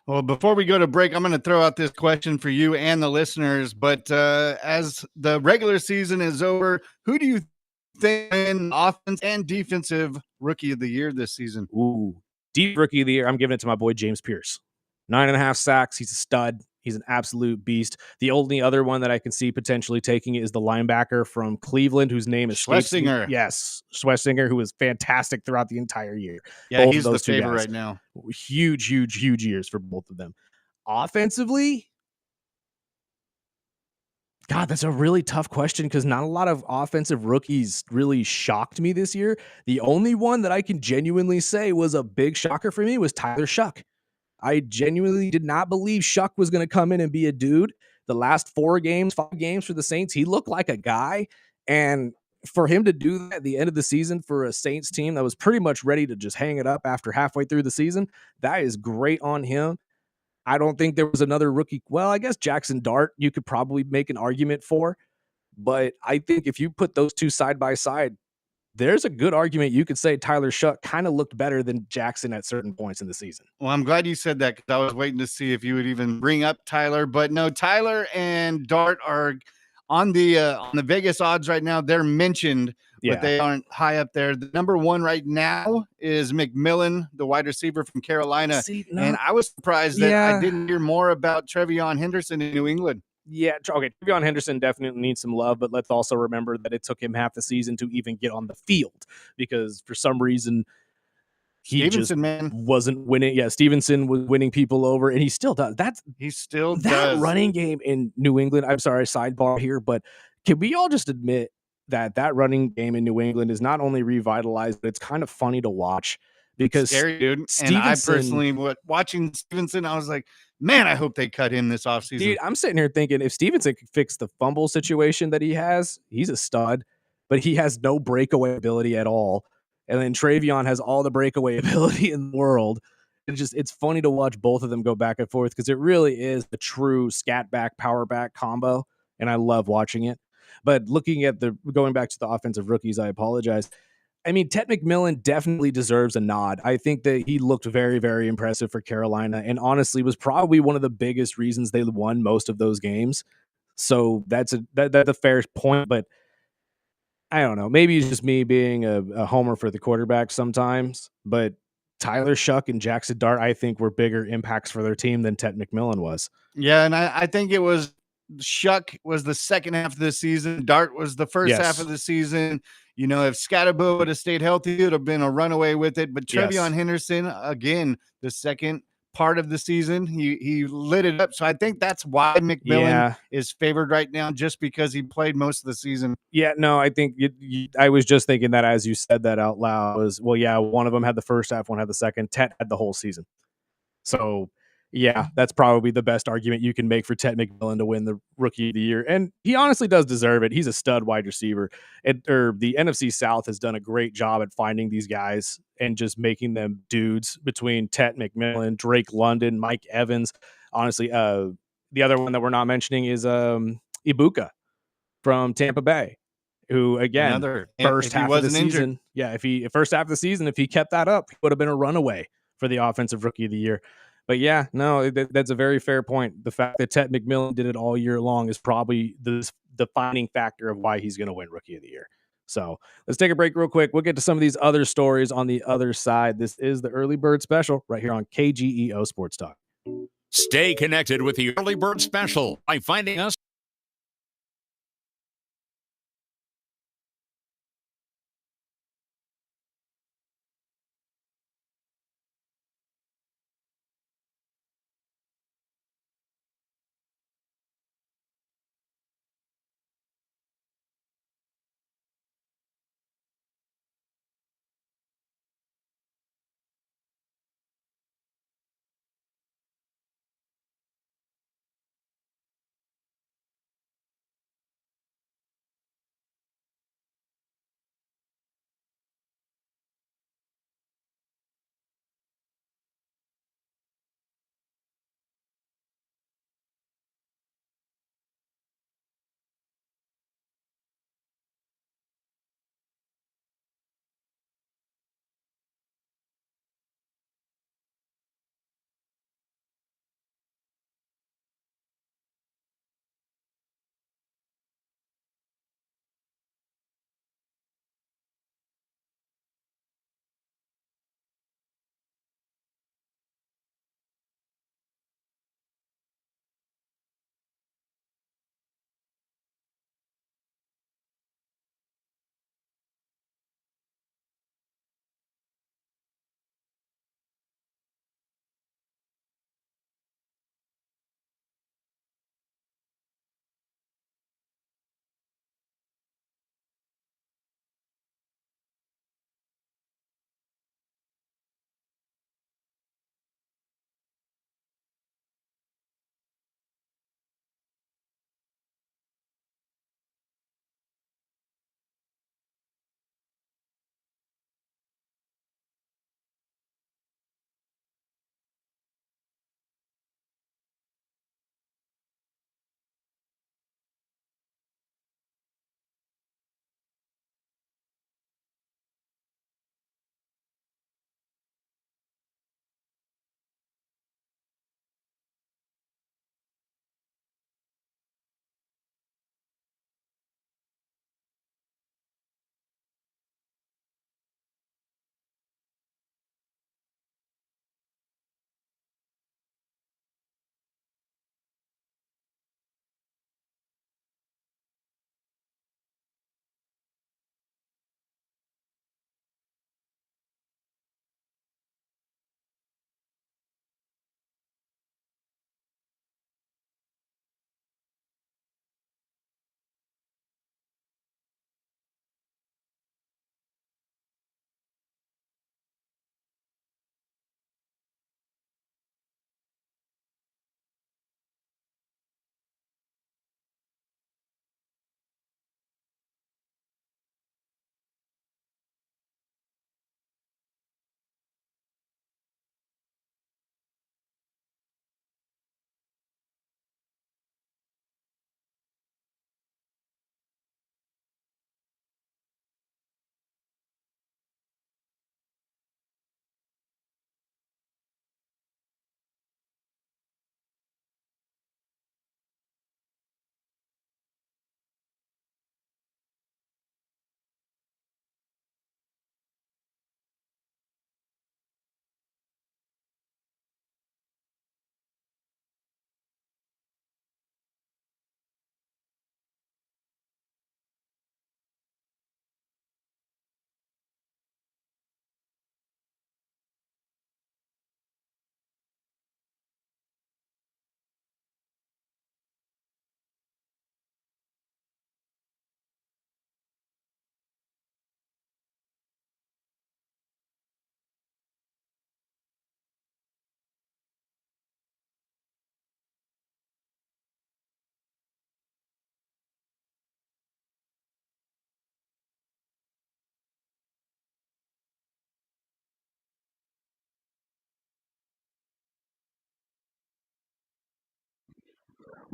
Well, before we go to break, I'm going to throw out this question for you and the listeners. But as the regular season is over, who do you think in offense and defensive rookie of the year this season? Ooh, deep rookie of the year, I'm giving it to my boy James Pierce. 9.5 sacks. He's a stud. He's an absolute beast. The only other one that I can see potentially taking it is the linebacker from Cleveland, whose name is Schlesinger. Yes, Schlesinger, who was fantastic throughout the entire year. Yeah, he's the favorite right now. Huge years for both of them. Offensively, God, that's a really tough question because not a lot of offensive rookies really shocked me this year. The only one that I can genuinely say was a big shocker for me was Tyler Shuck. I genuinely did not believe Shuck was going to come in and be a dude. The last 5 games for the Saints, he looked like a guy. And for him to do that at the end of the season for a Saints team that was pretty much ready to just hang it up after halfway through the season, that is great on him. I don't think there was another rookie. Well, I guess Jackson Dart, you could probably make an argument for. But I think if you put those two side by side, there's a good argument you could say Tyler Shuck kind of looked better than Jackson at certain points in the season. Well, I'm glad you said that because I was waiting to see if you would even bring up Tyler. But no, Tyler and Dart are on the Vegas odds right now. They're mentioned, but they aren't high up there. The number 1 right now is McMillan, the wide receiver from Carolina. And I was surprised that I didn't hear more about Trevion Henderson in New England. Yeah, okay. Trevion Henderson definitely needs some love, but let's also remember that it took him half the season to even get on the field because for some reason he wasn't winning. Yeah, Stevenson was winning people over, and he still does. That running game in New England. I'm sorry, sidebar here, but can we all just admit that running game in New England is not only revitalized, but it's kind of funny to watch because scary, dude. And I personally, watching Stevenson, I was like, man, I hope they cut him this offseason. Dude, I'm sitting here thinking if Stevenson could fix the fumble situation that he has, he's a stud, but he has no breakaway ability at all. And then Trevion has all the breakaway ability in the world. It's funny to watch both of them go back and forth because it really is the true scat back, power back combo. And I love watching it. But going back to the offensive rookies, I apologize. I mean, Ted McMillan definitely deserves a nod. I think that he looked very, very impressive for Carolina and honestly was probably one of the biggest reasons they won most of those games. So that's a fair point, but I don't know. Maybe it's just me being a homer for the quarterback sometimes, but Tyler Shuck and Jackson Dart, I think, were bigger impacts for their team than Ted McMillan was. Yeah, and I think it was Shuck was the second half of the season. Dart was the first half of the season. You know, if Scatterbo would have stayed healthy, it would have been a runaway with it. But Trevion Henderson, again, the second part of the season. He lit it up. So I think that's why McMillan is favored right now, just because he played most of the season. Yeah, no, I think I was just thinking that as you said that out loud was, well, yeah, one of them had the first half, one had the second. Tet had the whole season. So, yeah, that's probably the best argument you can make for Tet McMillan to win the Rookie of the Year. And he honestly does deserve it. He's a stud wide receiver. The NFC South has done a great job at finding these guys and just making them dudes between Tet McMillan, Drake London, Mike Evans. Honestly, the other one that we're not mentioning is Ibuka from Tampa Bay, who again, first half of the season. Yeah, if he kept that up, he would have been a runaway for the offensive Rookie of the Year. But yeah, no, that's a very fair point. The fact that Tet McMillan did it all year long is probably the defining factor of why he's going to win Rookie of the Year. So let's take a break real quick. We'll get to some of these other stories on the other side. This is the Early Bird Special right here on KGEO Sports Talk. Stay connected with the Early Bird Special by finding us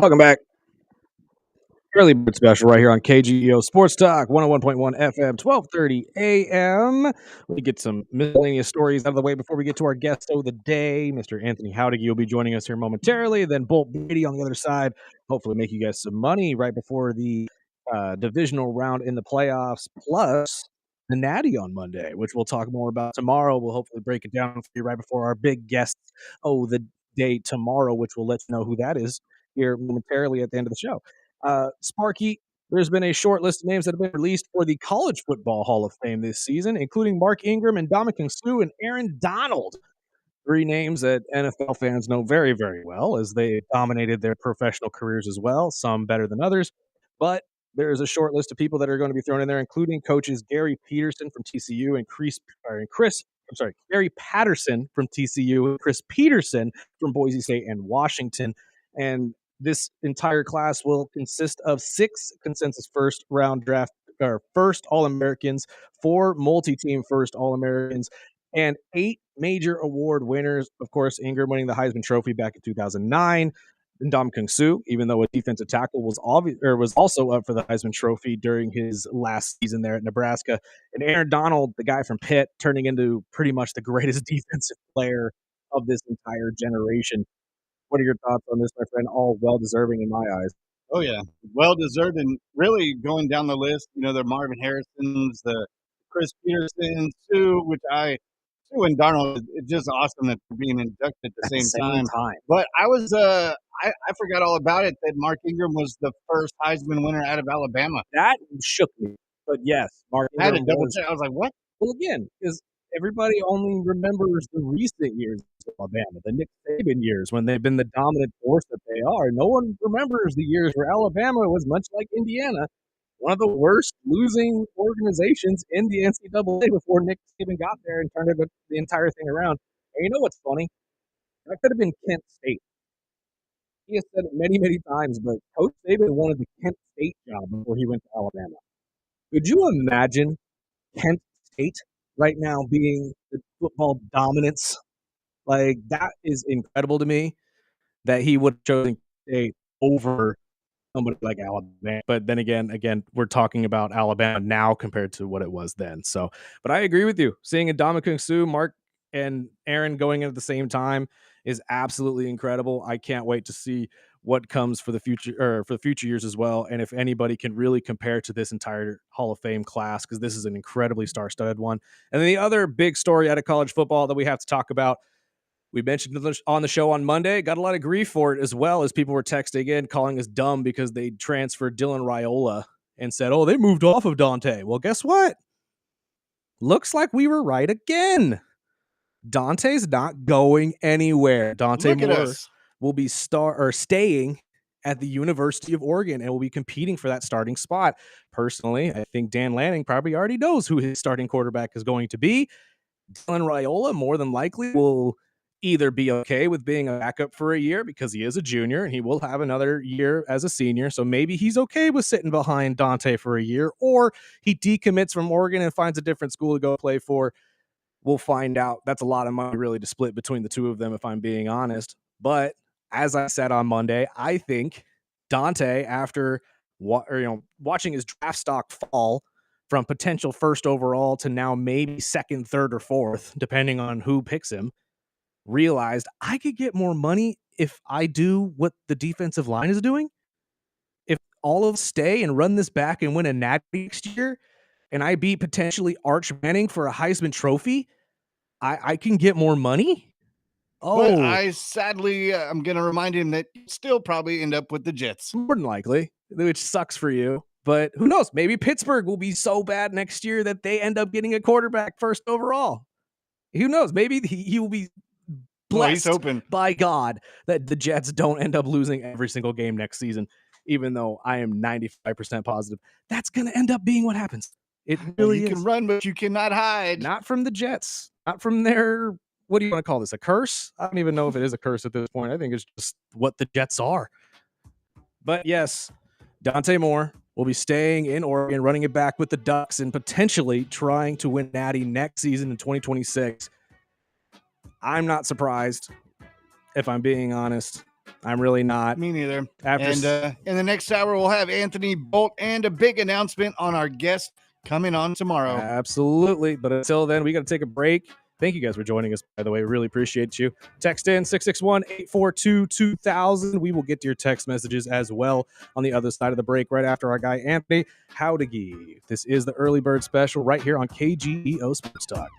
Welcome back. Early bird special right here on KGEO Sports Talk, 101.1 FM, 12:30 a.m. We get some miscellaneous stories out of the way before we get to our guest of the day. Mr. Anthony Jauregui will be joining us here momentarily. Then Bolt Brady on the other side. Hopefully make you guys some money right before the divisional round in the playoffs, plus the Natty on Monday, which we'll talk more about tomorrow. We'll hopefully break it down for you right before our big guest the day tomorrow, which we'll let you know who that is here momentarily at the end of the show. Sparky, there's been a short list of names that have been released for the College Football Hall of Fame this season, including Mark Ingram and Ndamukong Suh and Aaron Donald. Three names that NFL fans know very, very well, as they dominated their professional careers as well, some better than others. But there's a short list of people that are going to be thrown in there, including coaches Gary Peterson from TCU and Gary Patterson from TCU and Chris Peterson from Boise State and Washington. And this entire class will consist of 6 consensus first round draft or first All-Americans, 4 multi-team first All-Americans, and 8 major award winners. Of course, Ingram winning the Heisman Trophy back in 2009. Ndamukong Suh, even though a defensive tackle was also up for the Heisman Trophy during his last season there at Nebraska. And Aaron Donald, the guy from Pitt, turning into pretty much the greatest defensive player of this entire generation. What are your thoughts on this, my friend? All well-deserving in my eyes. Oh yeah, well deserved, and really going down the list, the Marvin Harrisons, the Chris Peterson, Sue and Darnold. It's just awesome that they're being inducted at the same time. But I was I forgot all about it that Mark Ingram was the first Heisman winner out of Alabama. That shook me, but yes, Mark I had Ingram to double check. I was like, what? Well, again, because everybody only remembers the recent years of Alabama, the Nick Saban years, when they've been the dominant force that they are. No one remembers the years where Alabama was much like Indiana, one of the worst losing organizations in the NCAA before Nick Saban got there and turned the entire thing around. And you know what's funny? That could have been Kent State. He has said it many, many times, but Coach Saban wanted the Kent State job before he went to Alabama. Could you imagine Kent State right now being the football dominance? Like, that is incredible to me that he would have chosen State over somebody like Alabama. But then again, we're talking about Alabama now compared to what it was then. So, but I agree with you. Seeing Ndamukong Suh, Mark, and Aaron going in at the same time is absolutely incredible. I can't wait to see what comes for the future years as well. And if anybody can really compare to this entire Hall of Fame class, because this is an incredibly star-studded one. And then the other big story out of college football that we have to talk about, we mentioned on the show on Monday, got a lot of grief for it as well, as people were texting in, calling us dumb because they transferred Dylan Raiola and said, oh, they moved off of Dante. Well, guess what? Looks like we were right again. Dante's not going anywhere. Dante Moore will be staying at the University of Oregon and will be competing for that starting spot. Personally, I think Dan Lanning probably already knows who his starting quarterback is going to be. Dylan Raiola more than likely will either be okay with being a backup for a year because he is a junior and he will have another year as a senior. So maybe he's okay with sitting behind Dante for a year, or he decommits from Oregon and finds a different school to go play for. We'll find out. That's a lot of money really to split between the two of them, if I'm being honest. But as I said on Monday, I think Dante, after watching his draft stock fall from potential first overall to now maybe second, third, or fourth, depending on who picks him, realized I could get more money if I do what the defensive line is doing. If all of us stay and run this back and win a Natty next year, and I beat potentially Arch Manning for a Heisman Trophy, I can get more money. But I sadly, I'm going to remind him that you still probably end up with the Jets. More than likely, which sucks for you. But who knows? Maybe Pittsburgh will be so bad next year that they end up getting a quarterback first overall. Who knows? Maybe he will be blessed by God that the Jets don't end up losing every single game next season, even though I am 95% positive that's going to end up being what happens. It really is. You can run, but you cannot hide. Not from the Jets. Not from their, what do you want to call this, a curse? I don't even know if it is a curse at this point. I think it's just what the Jets are. But yes, Dante Moore will be staying in Oregon, running it back with the Ducks, and potentially trying to win Natty next season in 2026. I'm not surprised, if I'm being honest. I'm really not. Me neither. After And in the next hour, we'll have Anthony Bolt and a big announcement on our guest coming on tomorrow. Absolutely. But until then, we got to take a break. Thank you guys for joining us, by the way. We really appreciate you. Text in 661-842-2000. We will get to your text messages as well on the other side of the break right after our guy Anthony Jauregui. This is the Early Bird Special right here on KGEO Sports Talk.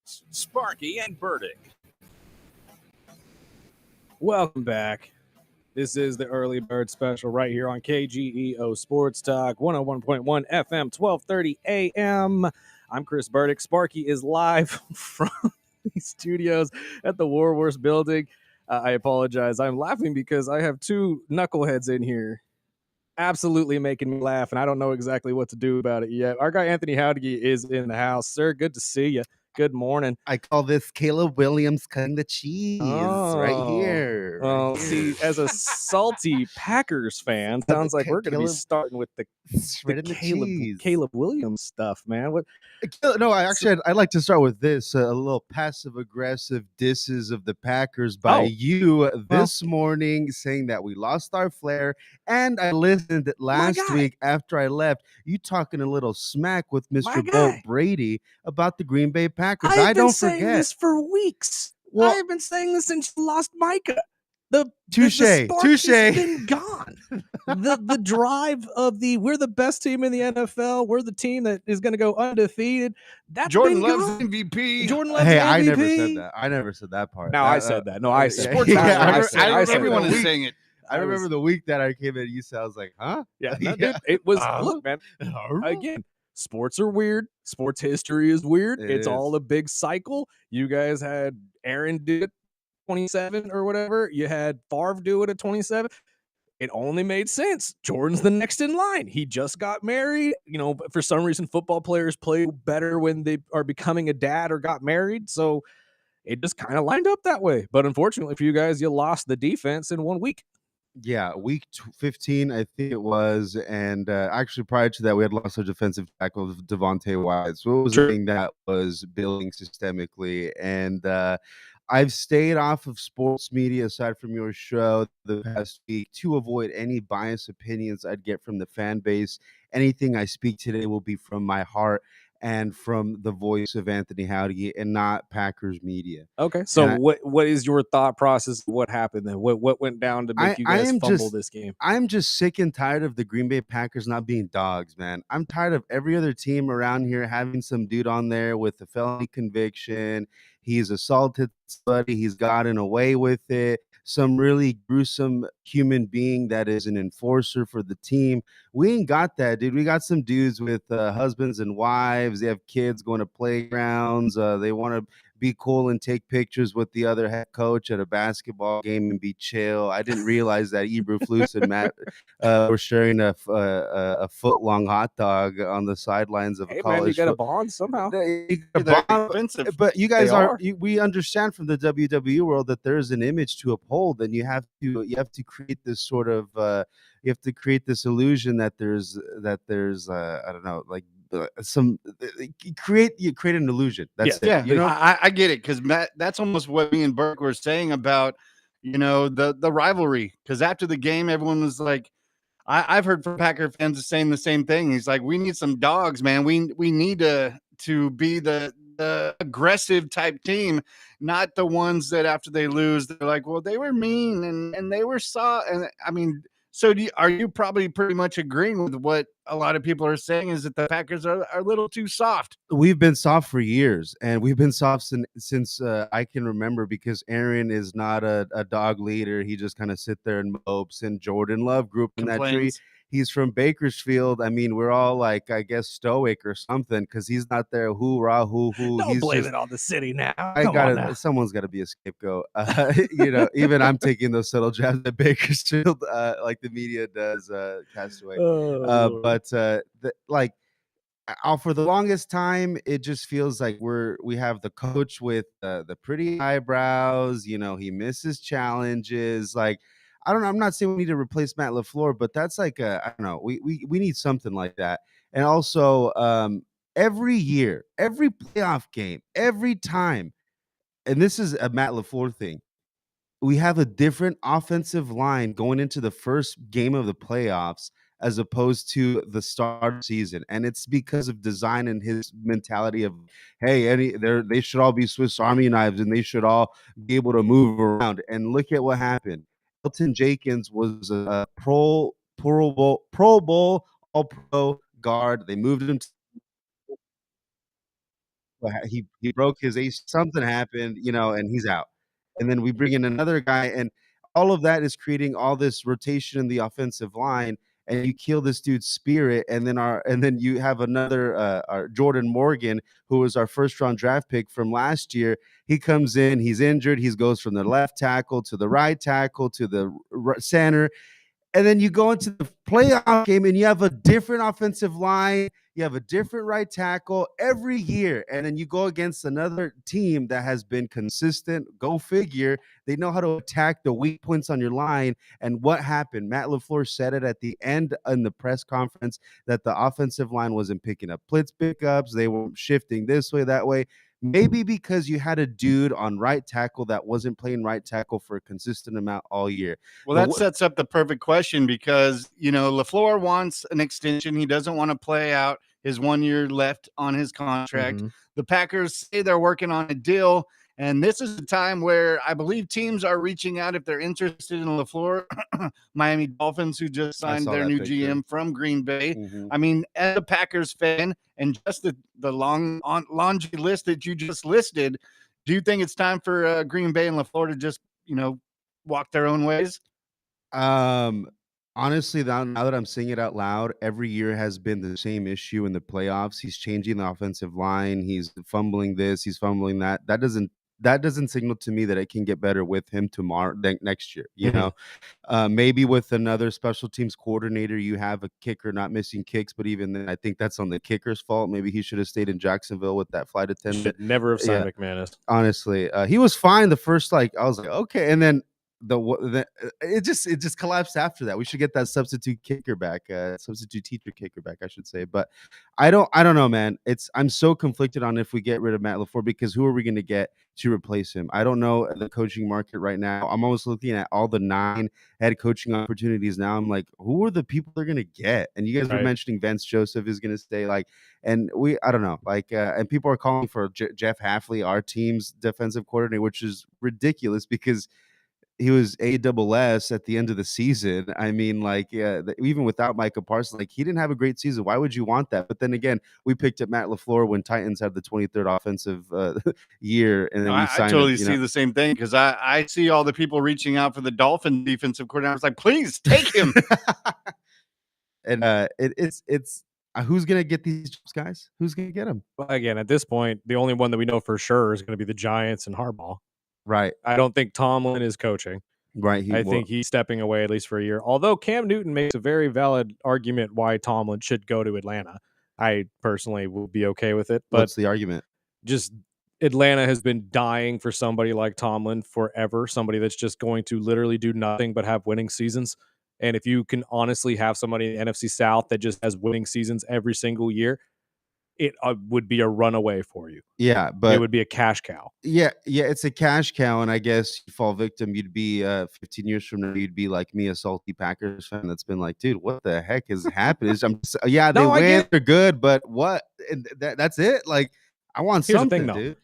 hosts, Sparky and Burdick. Welcome back. This is the Early Bird Special right here on KGEO Sports Talk, 101.1 FM, 1230 AM. I'm Chris Burdick. Sparky is live from the studios at the Warhorse Building. I apologize. I'm laughing because I have two knuckleheads in here absolutely making me laugh, and I don't know exactly what to do about it yet. Our guy Anthony Jauregui is in the house. Sir, good to see you. Good morning. I call this Caleb Williams cutting the cheese right here. Oh, see, as a salty Packers fan, sounds like we're going to be starting with the Caleb Williams stuff, man. What? No, I'd like to start with this: a little passive-aggressive disses of the Packers by you this morning, saying that we lost our flair. And I listened last week after I left, you talking a little smack with Mr. Bolt Brady about the Green Bay Packers. I don't forget. I've been saying this for weeks. Well, I've been saying this since you lost Micah. Touche. Has been gone. the drive of we're the best team in the NFL. We're the team that is going to go undefeated. That's Jordan been Love's gone. MVP. Jordan Love's MVP. I never said that. I never said that part. No, I said that. No, I said that. Everyone is saying it. I remember the week that I came in, you said, I was like, huh? Yeah, dude, it was, look, man, again, sports are weird. Sports history is weird. It's all a big cycle. You guys had Aaron did it 27 or whatever. You had Favre do it at 27. It only made sense. Jordan's the next in line. He just got married. You know, for some reason, football players play better when they are becoming a dad or got married. So it just kind of lined up that way. But unfortunately for you guys, you lost the defense in 1 week. Yeah, week 15, I think it was. And actually, prior to that, we had lost our defensive tackle, Devontae Wyatt. So it was a thing that was building systemically. And I've stayed off of sports media, aside from your show, the past week to avoid any biased opinions I'd get from the fan base. Anything I speak today will be from my heart and from the voice of Anthony Jauregui and not Packers media. Okay, so what is your thought process? What happened then? What went down to make you guys fumble this game? I'm just sick and tired of the Green Bay Packers not being dogs, man. I'm tired of every other team around here having some dude on there with a felony conviction. He's assaulted somebody. He's gotten away with it. Some really gruesome human being that is an enforcer for the team. We ain't got that, dude. We got some dudes with husbands and wives. They have kids going to playgrounds. They want to be cool and take pictures with the other head coach at a basketball game and be chill. I didn't realize that Eberflus and Matt were sharing a foot-long hot dog on the sidelines of a college. Man, you got a bond somehow. Expensive. But you guys we understand from the WWE world that there's an image to uphold, and you have to create this sort of you have to create this illusion that there's I don't know, like you create an illusion. That's it. You know, I get it, because that's almost what me and Burke were saying about, you know, the rivalry. Because after the game, everyone was like, I've heard from Packer fans saying the same thing. He's like, we need some dogs, man. We need to be the aggressive type team, not the ones that after they lose, they're like, well, they were mean and they were soft. And I mean, so are you probably pretty much agreeing with what a lot of people are saying, is that the Packers are a little too soft? We've been soft for years, and we've been soft since I can remember, because Aaron is not a dog leader. He just kind of sit there and mopes, and Jordan Love grew up in that tree. He's from Bakersfield. I mean, we're all like, I guess, stoic or something, because he's not there. Hoorah, hoo. Don't blame it on the city now. Someone's got to be a scapegoat. You know, even I'm taking those subtle jabs at Bakersfield, like the media does Castaway. For the longest time, it just feels like we have the coach with the pretty eyebrows. You know, he misses challenges. Like, I don't know. I'm not saying we need to replace Matt LaFleur, but that's like I don't know. We need something like that. And also, every year, every playoff game, every time, and this is a Matt LaFleur thing, we have a different offensive line going into the first game of the playoffs as opposed to the start of the season. And it's because of design and his mentality of, hey, they should all be Swiss Army knives and they should all be able to move around. And look at what happened. Elton Jenkins was a Pro Bowl All-Pro guard. They moved him to he broke his ace, something happened, and he's out. And then we bring in another guy, and all of that is creating all this rotation in the offensive line, and you kill this dude's spirit. And then you have another our Jordan Morgan, who was our first round draft pick from last year. He comes in, he's injured, he goes from the left tackle to the right tackle to the center. And then you go into the playoff game and you have a different offensive line. You have a different right tackle every year. And then you go against another team that has been consistent. Go figure. They know how to attack the weak points on your line. And what happened? Matt LaFleur said it at the end in the press conference that the offensive line wasn't picking up blitz pickups. They were shifting this way, that way. Maybe because you had a dude on right tackle that wasn't playing right tackle for a consistent amount all year. Well, that sets up the perfect question because, LaFleur wants an extension. He doesn't want to play out his 1 year left on his contract. Mm-hmm. The Packers say they're working on a deal. And this is a time where I believe teams are reaching out if they're interested in LaFleur. Miami Dolphins, who just signed their new GM from Green Bay. Mm-hmm. I mean, as a Packers fan, and just the long laundry list that you just listed, do you think it's time for Green Bay and LaFleur to just, walk their own ways? Honestly, now that I'm saying it out loud, every year has been the same issue in the playoffs. He's changing the offensive line. He's fumbling this. He's fumbling that. That doesn't signal to me that it can get better with him tomorrow, next year. Maybe with another special teams coordinator, you have a kicker not missing kicks, but even then, I think that's on the kicker's fault. Maybe he should have stayed in Jacksonville with that flight attendant. Should never have signed McManus. Honestly, he was fine the first, I was like, okay, and then it just collapsed after that. We should get that substitute kicker back, substitute teacher kicker back, I should say. But I don't know, man. I'm so conflicted on if we get rid of Matt LaFleur, because who are we going to get to replace him? I don't know the coaching market right now. I'm almost looking at all the 9 head coaching opportunities now. I'm like, who are the people they're going to get? And you guys were mentioning Vance Joseph is going to stay, and I don't know, and people are calling for Jeff Hafley, our team's defensive coordinator, which is ridiculous because he was ASS at the end of the season. I mean, even without Micah Parsons, he didn't have a great season. Why would you want that? But then again, we picked up Matt LaFleur when Titans had the 23rd offensive year, and then I totally see the same thing, because I see all the people reaching out for the Dolphin defensive coordinator. I was like, please take him. And it's who's gonna get these jobs, guys? Who's gonna get them? Well, again, at this point, the only one that we know for sure is going to be the Giants and Harbaugh. Right. I don't think Tomlin is coaching. Right. I think he's stepping away at least for a year. Although Cam Newton makes a very valid argument why Tomlin should go to Atlanta. I personally will be okay with it. But what's the argument? Just Atlanta has been dying for somebody like Tomlin forever. Somebody that's just going to literally do nothing but have winning seasons. And if you can honestly have somebody in the NFC South that just has winning seasons every single year, it would be a runaway for you. Yeah, but it would be a cash cow. Yeah, it's a cash cow, and I guess you fall victim. You'd be 15 years from now, you'd be like me, a salty Packers fan that's been like, dude, what the heck is happening? They win, they're good, but what? And that's it. I want Here's something, the thing, dude.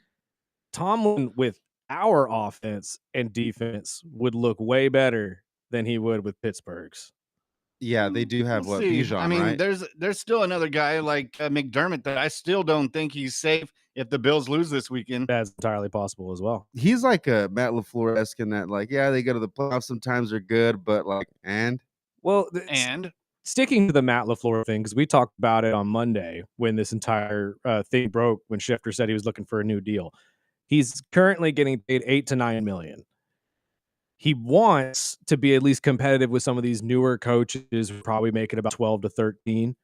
Tomlin with our offense and defense would look way better than he would with Pittsburgh's. Yeah, they do have Bijan. I mean, right? there's still another guy like McDermott that I still don't think he's safe if the Bills lose this weekend. That's entirely possible as well. He's like a Matt LaFleur-esque in that, they go to the playoffs sometimes, they're good, but sticking to the Matt LaFleur thing, because we talked about it on Monday when this entire thing broke, when Schefter said he was looking for a new deal. He's currently getting paid $8 to $9 million. He wants to be at least competitive with some of these newer coaches who probably make it about 12 to 13.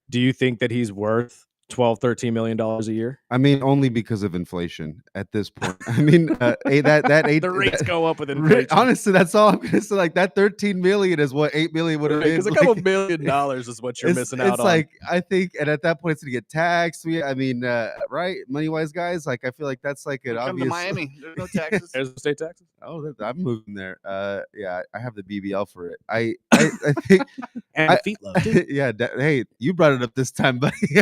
Do you think that he's worth $12-13 million a year? I mean, only because of inflation at this point. I mean, the rates go up with inflation. Honestly, that's all I'm going to say. That 13 million is what 8 million would have been. Because a couple $1 million is what you're missing out on. I think, and at that point, it's going to get taxed. Right? Money wise, guys. I feel like that's an obvious. Come to Miami. There's no taxes. There's no state taxes. Oh, I'm moving there. Yeah, I have the BBL for it. I think. And feet love. Yeah. Hey, you brought it up this time, buddy.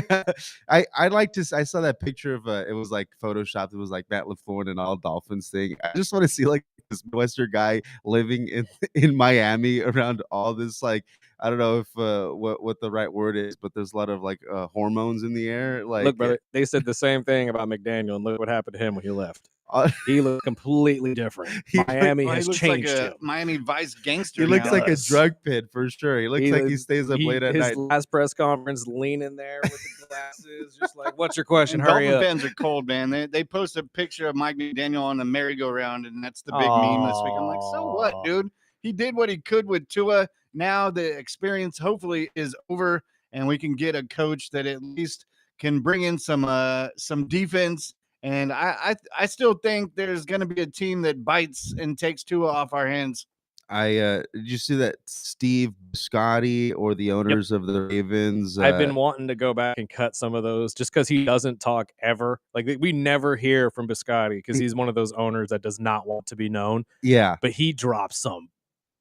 I like to. I saw that picture of it was photoshopped. It was Matt LaFleur and an all Dolphins thing. I just want to see this Western guy living in Miami around all this, like, I don't know if what the right word is, but there's a lot of like hormones in the air. Like, Look, brother, they said the same thing about McDaniel, and look what happened to him when he left. uh, He looked completely different. Miami Well, he has looks changed like a him. Miami Vice gangster. he looks now. like a does. drug pit for sure. He looks like he stays up late at his night. last press conference, leaning there with the glasses, just like, "What's your question? And Hurry Dolphin up!" fans are cold, man. They post a picture of Mike McDaniel on the merry-go-round, and that's the big meme this week. I'm like, so what, Aw. dude? He did what he could with Tua. Now the experience hopefully is over, and we can get a coach that at least can bring in some defense. And I still think there's going to be a team that bites and takes Tua off our hands. Did you see that Steve Biscotti or the owners of the Ravens? I've been wanting to go back and cut some of those just because he doesn't talk ever. Like, we never hear from Biscotti because he's one of those owners that does not want to be known. Yeah. But he drops some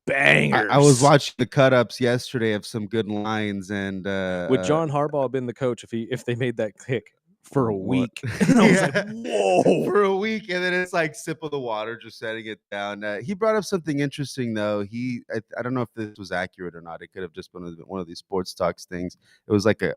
bangers. I was watching the cut ups yesterday of some good lines, and Would John Harbaugh been the coach if they made that kick for a What? week? And I was like, Yeah. whoa. For a week, and then it's like sip of the water, just setting it down. He brought up something interesting, though. I don't know if this was accurate or not. It could have just been one of these sports talks things. It was like a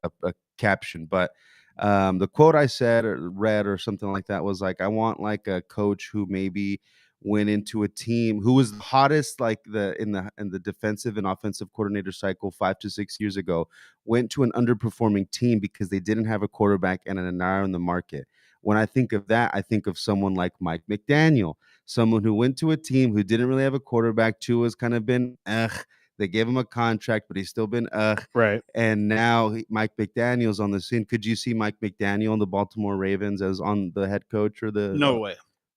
caption, but the quote I said or read or something like that was like, I want like a coach who maybe went into a team who was the hottest, like in the defensive and offensive coordinator cycle 5 to 6 years ago, went to an underperforming team because they didn't have a quarterback and an eye on the market. When I think of that, I think of someone like Mike McDaniel, someone who went to a team who didn't really have a quarterback. Tua's kind of been They gave him a contract, but he's still been Right. And now Mike McDaniel's on the scene. Could you see Mike McDaniel on the Baltimore Ravens as on the head coach or the? No way.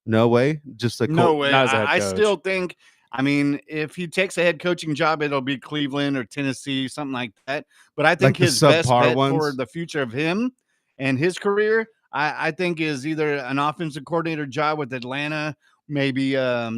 No way. Just a No way. not as a head I coach. still think, I mean, if he takes a head coaching job, it'll be Cleveland or Tennessee, something like that. But I think Like the his best subpar bet for ones? the future of him and his career, I think is either an offensive coordinator job with Atlanta, maybe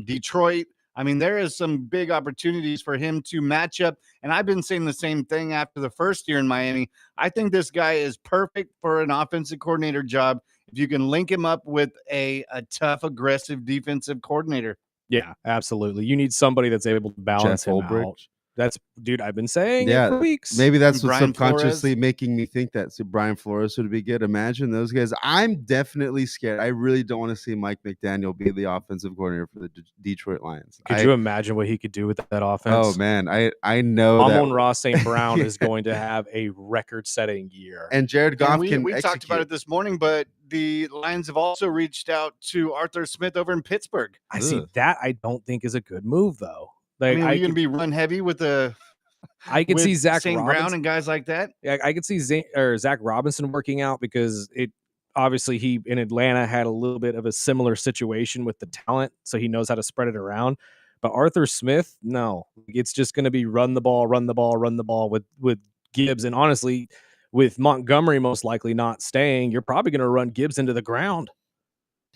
Detroit. I mean, there is some big opportunities for him to match up. And I've been saying the same thing after the first year in Miami. I think this guy is perfect for an offensive coordinator job if you can link him up with a tough, aggressive defensive coordinator. Yeah, absolutely. You need somebody that's able to balance Jeff him Ulbrich? out. That's, dude, I've been saying it Yeah, for weeks. maybe that's what's Brian subconsciously Flores. making me think that Brian Flores would be good. Imagine those guys. I'm definitely scared. I really don't want to see Mike McDaniel be the offensive coordinator for the Detroit Lions. Could you imagine what he could do with that offense? Oh man, I know that. Amon-Ra St. Brown is going to have a record-setting year. And Jared Goff And can we execute. talked about it this morning, but the Lions have also reached out to Arthur Smith over in Pittsburgh. I see Ugh. that. I don't think is a good move, though. I Like, mean, are you going to be run heavy with I could see Zach St. Brown Robinson. and guys like that? I could see Zach Robinson working out because it obviously he in Atlanta had a little bit of a similar situation with the talent, so he knows how to spread it around. But Arthur Smith, no, it's just going to be run the ball with Gibbs, and honestly, with Montgomery most likely not staying, you're probably going to run Gibbs into the ground.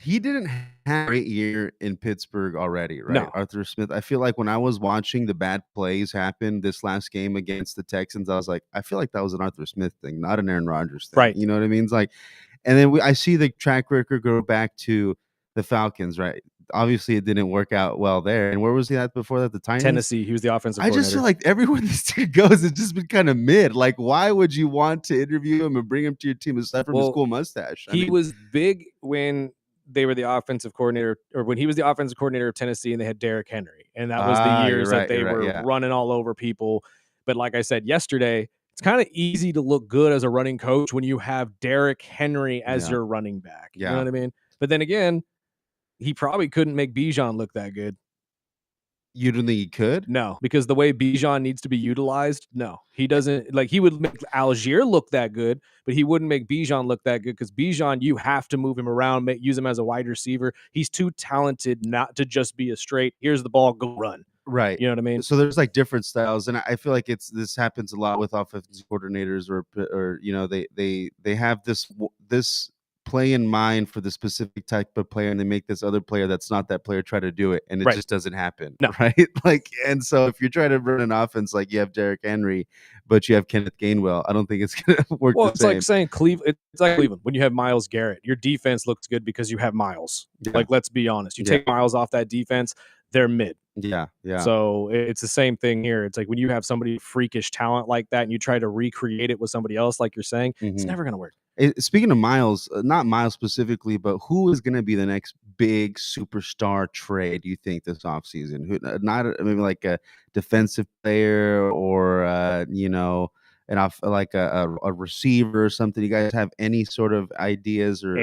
He didn't have a great year in Pittsburgh already, right? No. Arthur Smith. I feel like when I was watching the bad plays happen this last game against the Texans, I was like, I feel like that was an Arthur Smith thing, not an Aaron Rodgers thing. Right. You know what I mean? It's like, and then I see the track record go back to the Falcons, right? Obviously, it didn't work out well there. And where was he at before that? The Titans? Tennessee, he was the offensive I coordinator. just feel like everywhere this dude goes, it's just been kind of mid. Like, why would you want to interview him and bring him to your team aside from his cool mustache? He was big when they were the offensive coordinator, or when he was the offensive coordinator of Tennessee and they had Derrick Henry. And that was the years that they were running all over people. But like I said yesterday, it's kind of easy to look good as a running coach when you have Derrick Henry as your running back. You know what I mean? But then again, he probably couldn't make Bijan look that good. You don't think he could? No, because the way Bijan needs to be utilized, no. He doesn't, like, he would make Algier look that good, but he wouldn't make Bijan look that good because Bijan, you have to move him around, use him as a wide receiver. He's too talented not to just be a straight, here's the ball, go run. Right. You know what I mean? So there's like different styles, and I feel like this happens a lot with offensive coordinators, or you know, they have this play in mind for the specific type of player, and they make this other player that's not that player try to do it, and it just doesn't happen. No. Right? Like, and so if you're trying to run an offense like you have Derrick Henry, but you have Kenneth Gainwell, I don't think it's gonna work. Well, the it's same. like saying Cleveland. It's like Cleveland when you have Myles Garrett. Your defense looks good because you have Myles. Yeah. Like, let's be honest. You take Myles off that defense, they're mid. Yeah. So it's the same thing here. It's like when you have somebody freakish talent like that and you try to recreate it with somebody else, like you're saying, it's never going to work. Speaking of Miles, not Miles specifically, but who is going to be the next big superstar trade, you think, this offseason? Who, not maybe like a defensive player or, like a receiver or something. You guys have any sort of ideas or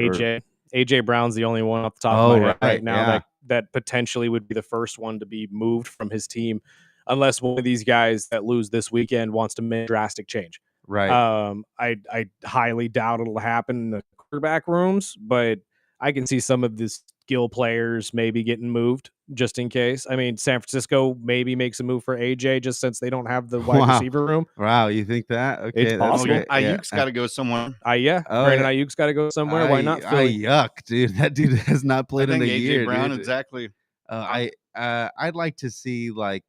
AJ Brown's the only one off the top of my head right now that potentially would be the first one to be moved from his team, unless one of these guys that lose this weekend wants to make a drastic change. Right. I highly doubt it'll happen in the quarterback rooms, but I can see some of the skill players maybe getting moved just in case. I mean, San Francisco maybe makes a move for AJ just since they don't have the wide receiver room. Wow, you think that? Okay, it's possible. Ayuk's got to go somewhere. Brandon Ayuk's got to go somewhere. Why not Philly? Yuck, dude. That dude has not played in a year. AJ Brown, dude. exactly. I'd like to see like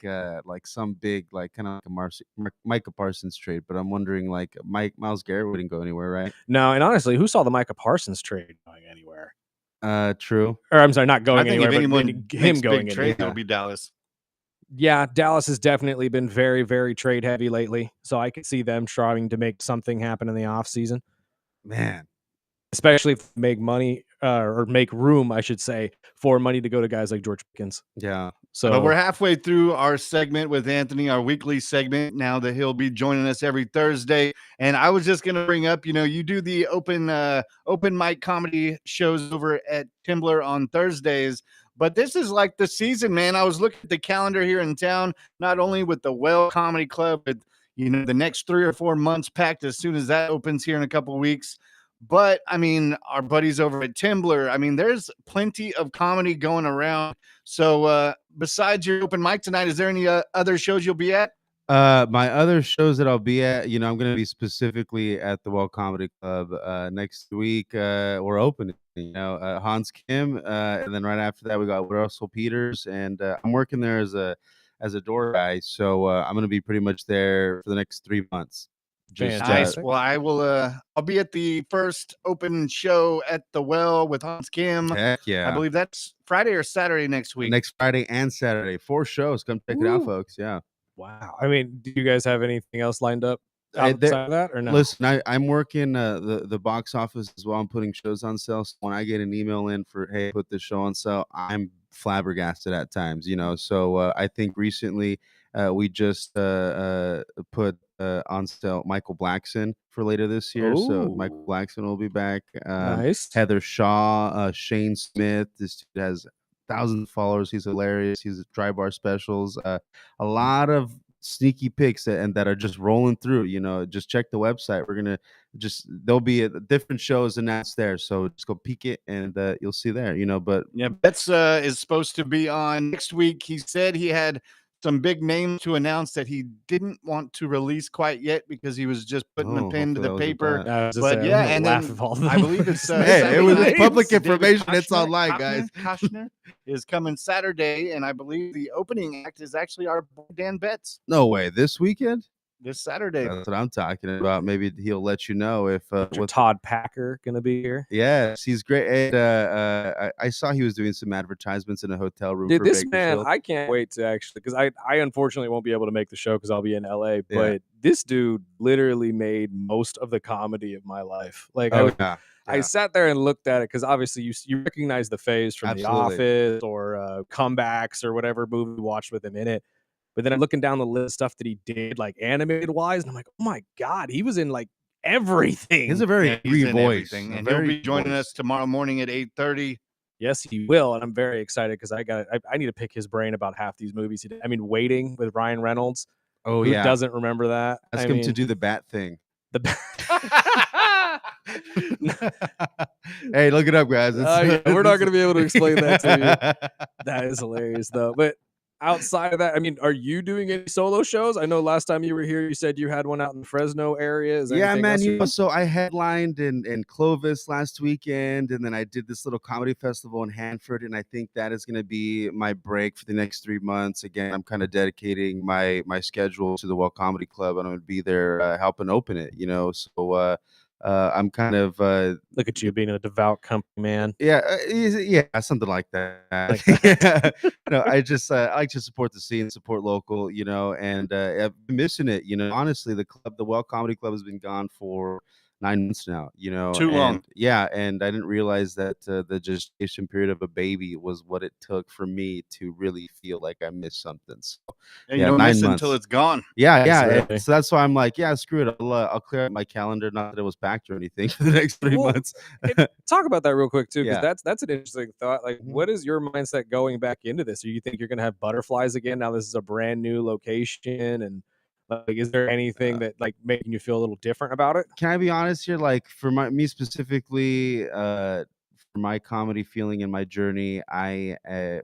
some big like kind of like a Micah Parsons trade, but I'm wondering like Myles Garrett wouldn't go anywhere, right? No, and honestly, who saw the Micah Parsons trade going anywhere? True. Or I'm sorry, not going anywhere, but him going big trade, anywhere. it'll be Dallas. Yeah, Dallas has definitely been very, very trade heavy lately, so I could see them trying to make something happen in the offseason. Man. Especially if they make money or make room, I should say, for money to go to guys like George Pickens. Yeah. But we're halfway through our segment with Anthony, our weekly segment, now that he'll be joining us every Thursday. And I was just going to bring up, you do the open mic comedy shows over at Timblr on Thursdays. But this is like the season, man. I was looking at the calendar here in town, not only with the Well Comedy Club, but, the next 3 or 4 months packed as soon as that opens here in a couple of weeks. But, I mean, our buddies over at Timblr, I mean, there's plenty of comedy going around. So besides your open mic tonight, is there any other shows you'll be at? My other shows that I'll be at, I'm going to be specifically at the Well Comedy Club next week. We're opening, Hans Kim. And then right after that, we got Russell Peters. And I'm working there as a door guy. So I'm going to be pretty much there for the next 3 months. Nice. Well, I'll be at the first open show at the Well with Hans Kim. Heck yeah. I believe that's Friday or Saturday next week. Next Friday and Saturday. 4 shows. Come check it out, folks. Yeah. Wow. I mean, do you guys have anything else lined up outside of that or no? Listen, I'm working the box office as well. I'm putting shows on sale. So when I get an email in for, hey, put this show on sale, I'm flabbergasted at times, So I think recently we just put on sale Michael Blackson for later this year. Ooh. So Michael Blackson will be back. Nice. Heather Shaw, Shane Smith. This dude has thousands of followers. He's hilarious. He's at Dry Bar Specials. A lot of sneaky picks that are just rolling through. Just check the website. We're gonna there'll be different shows announced there. So just go peek it and you'll see there. But yeah, Betts is supposed to be on next week. He said he had some big names to announce that he didn't want to release quite yet because he was just putting a pen to the paper. But yeah, and then I believe it's it was public information. It's online, guys. Koshner is coming Saturday, and I believe the opening act is actually our boy Dan Betts. No way, this weekend? This Saturday. That's what I'm talking about. Maybe he'll let you know if Todd Packer gonna be here. Yes, he's great. And I saw he was doing some advertisements in a hotel room. Dude, this man, I can't wait to actually, because I unfortunately won't be able to make the show because I'll be in LA. But this dude literally made most of the comedy of my life. Like I sat there and looked at it because obviously you recognize the phase from The Office or Comebacks or whatever movie we watched with him in it. But then I'm looking down the list of stuff that he did, like animated wise, and I'm like, oh my God, he was in like everything. He's a very angry voice. And he'll be joining us tomorrow morning at 8:30. Yes, he will. And I'm very excited because I need to pick his brain about half these movies. I mean, Waiting with Ryan Reynolds. Oh, Who doesn't remember that? Ask him to do the bat thing. Hey, look it up, guys. We're not going to be able to explain that to you. That is hilarious, though. But outside of that, I mean, are you doing any solo shows? I know last time you were here, you said you had one out in the Fresno area. Yeah, man. So I headlined in Clovis last weekend, and then I did this little comedy festival in Hanford, and I think that is going to be my break for the next 3 months. Again, I'm kind of dedicating my schedule to the Well Comedy Club, and I'm going to be there helping open it. So I'm kind of Look at you being a devout company man. yeah, something like that. Like that. Yeah. No, I like to support the scene, support local, and I've been missing it. Honestly, the Well Comedy Club has been gone for 9 months now. Too long. And yeah, and I didn't realize that the gestation period of a baby was what it took for me to really feel like I missed something. So And yeah, you don't 9 miss it until months. it's gone. Yeah, Absolutely. so that's why I'm like, yeah, screw it. I'll clear out my calendar. Not that it was packed or anything for the next 3 Well, months. Talk about that real quick too, because Yeah. that's an interesting thought. Like, Mhm. what is your mindset going back into this? Do you think you're gonna have butterflies again now? This is a brand new location, and like, is there anything that like making you feel a little different about it? Can I be honest here? Like for me specifically, for my comedy feeling in my journey, I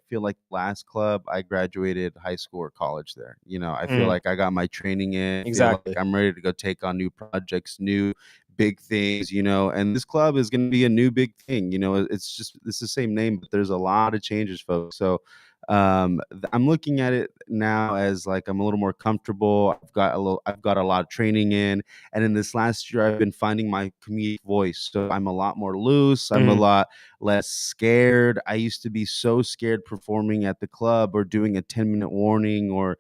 feel like last club I graduated high school or college there. I feel Mm. like I got my training in. I feel Exactly. like I'm ready to go take on new projects, new big things. And this club is going to be a new big thing. It's the same name, but there's a lot of changes, folks. So I'm looking at it now as like I'm a little more comfortable. I've got a lot of training in, and in this last year I've been finding my comedic voice, so I'm a lot more loose. I'm a Mm. lot less scared. I used to be so scared performing at the club or doing a 10-minute warning or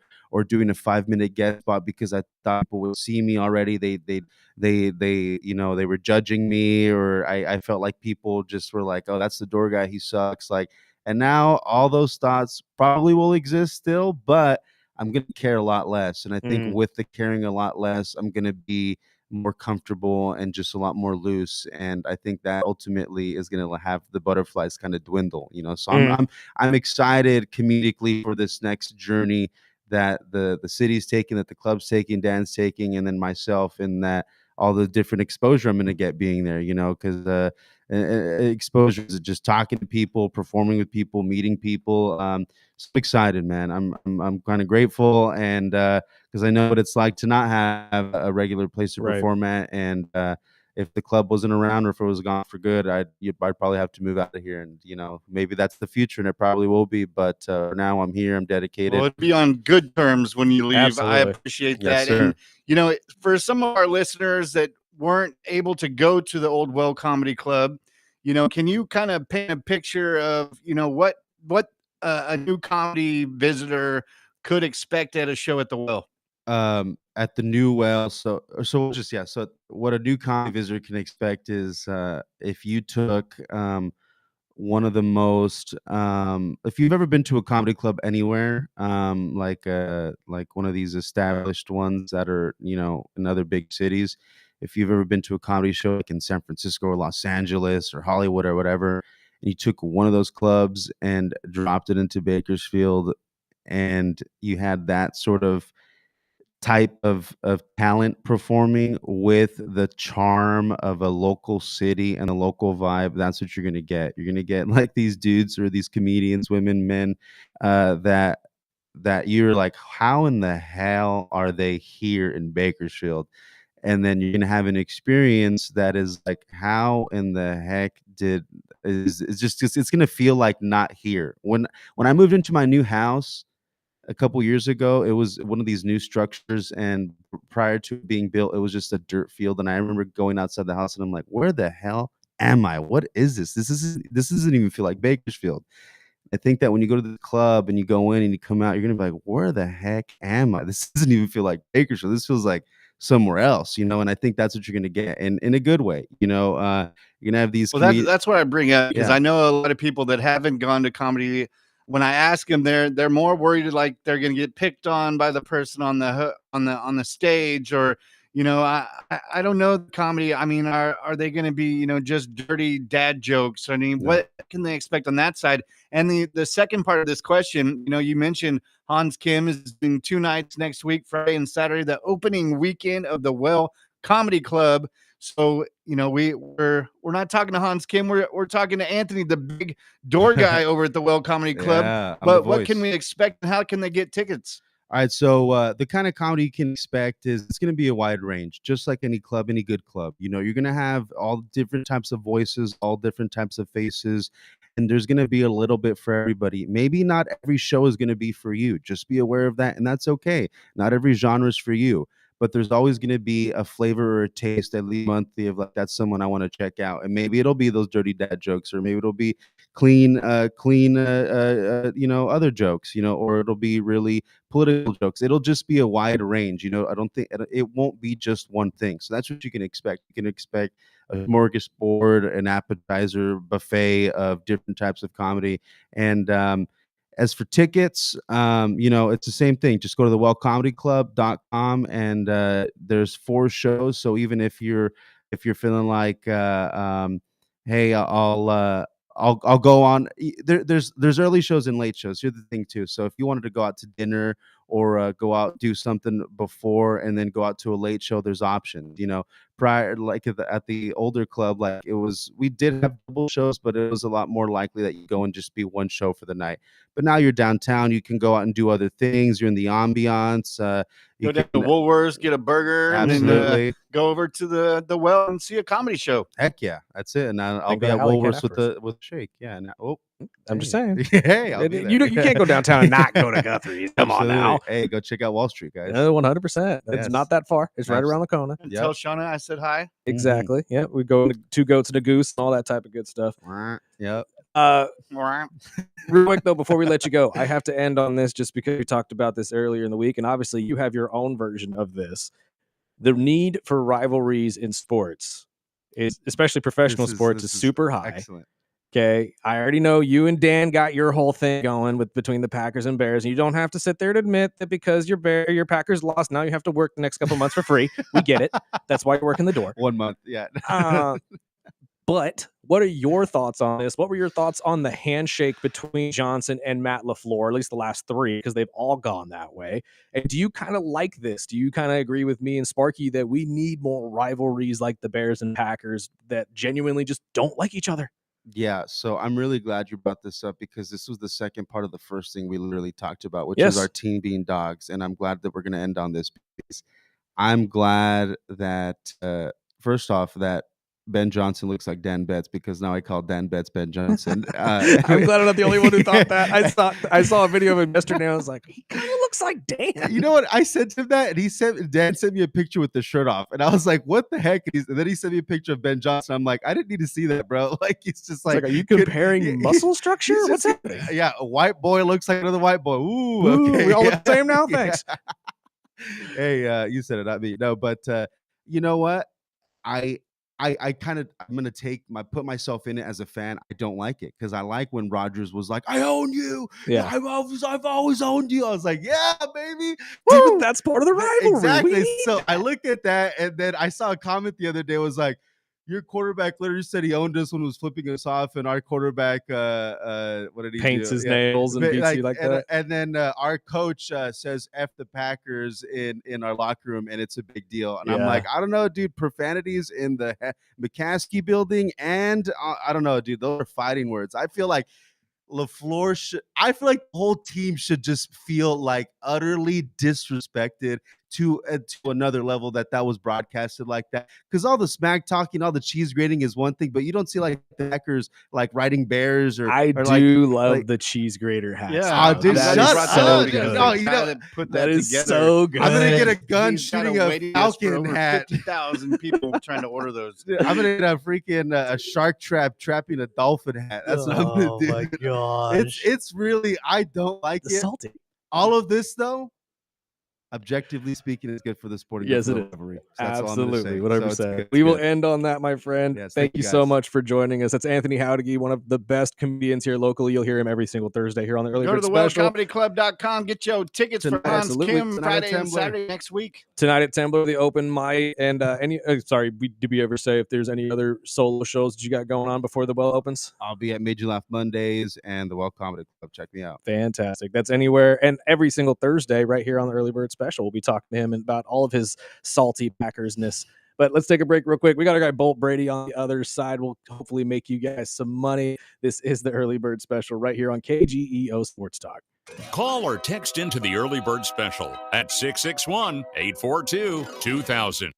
doing a 5-minute guest spot because I thought people would see me already. They were judging me, or I felt like people just were like, oh, that's the door guy, he sucks. Like, and now all those thoughts probably will exist still, but I'm going to care a lot less. And I think Mm. with the caring a lot less, I'm going to be more comfortable and just a lot more loose. And I think that ultimately is going to have the butterflies kind of dwindle. So Mm. I'm excited comedically for this next journey that the city's taking, that the club's taking, Dan's taking, and then myself, and that all the different exposure I'm going to get being there, because exposure is just talking to people, performing with people, meeting people. So I'm excited, man. I'm kind of grateful, and because I know what it's like to not have a regular place to Right. perform at, and if the club wasn't around or if it was gone for good, I'd probably have to move out of here, and maybe that's the future, and it probably will be. But for now, I'm here. I'm dedicated. Well, it'd be on good terms when you leave. I Absolutely. appreciate Yes, that. And sir. for some of our listeners that weren't able to go to the Old Well Comedy Club, can you kind of paint a picture of what a new comedy visitor could expect at a show at the Well? At the new Well, so what a new comedy visitor can expect is if you took one of the most if you've ever been to a comedy club anywhere, like one of these established ones that are in other big cities. If you've ever been to a comedy show like in San Francisco or Los Angeles or Hollywood or whatever, and you took one of those clubs and dropped it into Bakersfield, and you had that sort of type of talent performing with the charm of a local city and a local vibe, that's what you're gonna get. You're gonna get like these dudes or these comedians, women, men, that you're like, how in the hell are they here in Bakersfield? And then you're gonna have an experience that is like, how in the heck did is it's just it's gonna feel like not here. When I moved into my new house a couple years ago, it was one of these new structures, and prior to it being built, it was just a dirt field. And I remember going outside the house, and I'm like, "Where the hell am I? What is this? This doesn't even feel like Bakersfield." I think that when you go to the club and you go in and you come out, you're gonna be like, "Where the heck am I? This doesn't even feel like Bakersfield. This feels like somewhere else." And I think that's what you're gonna get, and in a good way. You're gonna have these. Well, that's what I bring up, because Yeah. I know a lot of people that haven't gone to comedy. When I ask them, they're more worried like they're going to get picked on by the person on the stage, or I don't know comedy. I mean, are they going to be just dirty dad jokes? I mean, No. what can they expect on that side? And the second part of this question, you mentioned Hans Kim is doing 2 nights next week, Friday and Saturday, the opening weekend of the Well Comedy Club. So we're not talking to Hans Kim. We're talking to Anthony, the big door guy over at the Well Comedy Club. Yeah, I'm the But what can voice. we expect, and how can they get tickets? All right, so the kind of comedy you can expect is it's going to be a wide range, just like any club, any good club. You're going to have all different types of voices, all different types of faces, and there's going to be a little bit for everybody. Maybe not every show is going to be for you. Just be aware of that, and that's okay. Not every genre is for you. but there's always going to be a flavor or a taste at least monthly of like, that's someone I want to check out. And maybe it'll be those dirty dad jokes, or maybe it'll be clean, other jokes, or it'll be really political jokes. It'll just be a wide range. I don't think it won't be just one thing. So that's what you can expect. You can expect a smorgasbord, an appetizer buffet of different types of comedy. And as for tickets, it's the same thing. Just go to the wellcomedyclub.com, and there's 4 shows. So even if you're feeling like, hey, I'll go on. There's early shows and late shows. Here's the thing too. So if you wanted to go out to dinner or go out do something before and then go out to a late show, there's options. Prior, like at the older club, like we did have double shows, but it was a lot more likely that you go and just be one show for the night. But now you're downtown, you can go out and do other things. You're in the ambiance. Go down to Woolworths, get a burger, Absolutely. and then go over to the well and see a comedy show. Heck yeah, that's it. And I'll And be go at to Alley Cat Woolworths with afterwards. shake. Yeah. I'm just saying. Hey, I'll be there. You can't go downtown and not go to Guthrie's. Come on now. Hey, go check out Wall Street, guys. 100%. It's Yes. not that far. It's right around the corner. And Yep. tell Shauna I said hi. Exactly. Yeah, we go to 2 goats and a goose and all that type of good stuff. Yep. Real quick though, before we let you go, I have to end on this just because we talked about this earlier in the week, and obviously you have your own version of this. The need for rivalries in sports, especially professional sports, is super high. Excellent. Okay, I already know you and Dan got your whole thing going between the Packers and Bears, and you don't have to sit there and admit that because your Packers lost, now you have to work the next couple months for free. We get it. That's why you're working the door. 1 month. Yeah. But what are your thoughts on this? What were your thoughts on the handshake between Johnson and Matt LaFleur, at least the last 3, because they've all gone that way? And do you kind of like this? Do you kind of agree with me and Sparky that we need more rivalries like the Bears and Packers that genuinely just don't like each other? Yeah, so I'm really glad you brought this up because this was the second part of the first thing we literally talked about, which is our team being dogs. And I'm glad that we're going to end on this because I'm glad that, first off, that Ben Johnson looks like Dan Betts because now I call Dan Betts Ben Johnson. I'm glad I'm not the only one who thought that. I saw a video of him yesterday. And I was like, he kind of looks like Dan. You know what? I sent him that, and Dan sent me a picture with the shirt off, and I was like, "What the heck?" And then he sent me a picture of Ben Johnson. I'm like, I didn't need to see that, bro. Like, he's just like, are you comparing muscle structure? What's happening? Yeah, a white boy looks like another white boy. Ooh, okay, we all look the same now. Thanks. Hey, you said it, not me. No, but you know what? I'm gonna put myself in it as a fan. I don't like it because I like when Rodgers was like, "I own you. Yeah, I've always owned you." I was like, "Yeah, baby." Dude, that's part of the rivalry. Exactly. So I looked at that, and then I saw a comment the other day was like, "Your quarterback literally said he owned us when he was flipping us off, and our quarterback, what did he paints do? his nails and beats you like that." And then our coach says "F the Packers" in our locker room, and it's a big deal. And I'm like, I don't know, dude. Profanities in the McCaskey building, and I don't know, dude. Those are fighting words. I feel like LaFleur I feel like the whole team should just feel like utterly disrespected to another level that was broadcasted like that. Because all the smack talking, all the cheese grating is one thing, but you don't see like the Packers like riding bears or I do love the cheese grater hat. Yeah, dude, that shut is so up. good. No, you know, put that is together. so good. I'm gonna get a gun He's got shooting waiting a list for Falcon over hat. 50,000 people trying to order those. I'm gonna get a freaking a shark trap trapping a dolphin hat. That's what I'm gonna do. Oh my gosh. It's really, I don't like The it. salty. All of this though, objectively speaking, is good for the sporting. Yes, it is. Rivalry. So that's all I'm gonna Absolutely, say. 100%. So it's We will good. end on that, my friend. Yes, thank thank you you so guys. much for joining us. That's Anthony Jauregui, one of the best comedians here locally. You'll hear him every single Thursday here on the Early Go to Bird the Special. wellcomedyclub.com. Get your tickets for Hans Absolutely. Kim Tonight at Friday and 10, Saturday next week. Tonight at Tembler, the open mic, and did we ever say if there's any other solo shows that you got going on before the well opens? I'll be at Made You Laugh Mondays and the Well Comedy Club. Check me out. Fantastic. That's anywhere and every single Thursday right here on the Early Bird Special. We'll be talking to him about all of his salty Packersness. But let's take a break real quick. We got our guy Bolt Brady on the other side. We'll hopefully make you guys some money. This is the Early Bird Special right here on KGEO Sports Talk. Call or text into the Early Bird Special at 661-842-2000.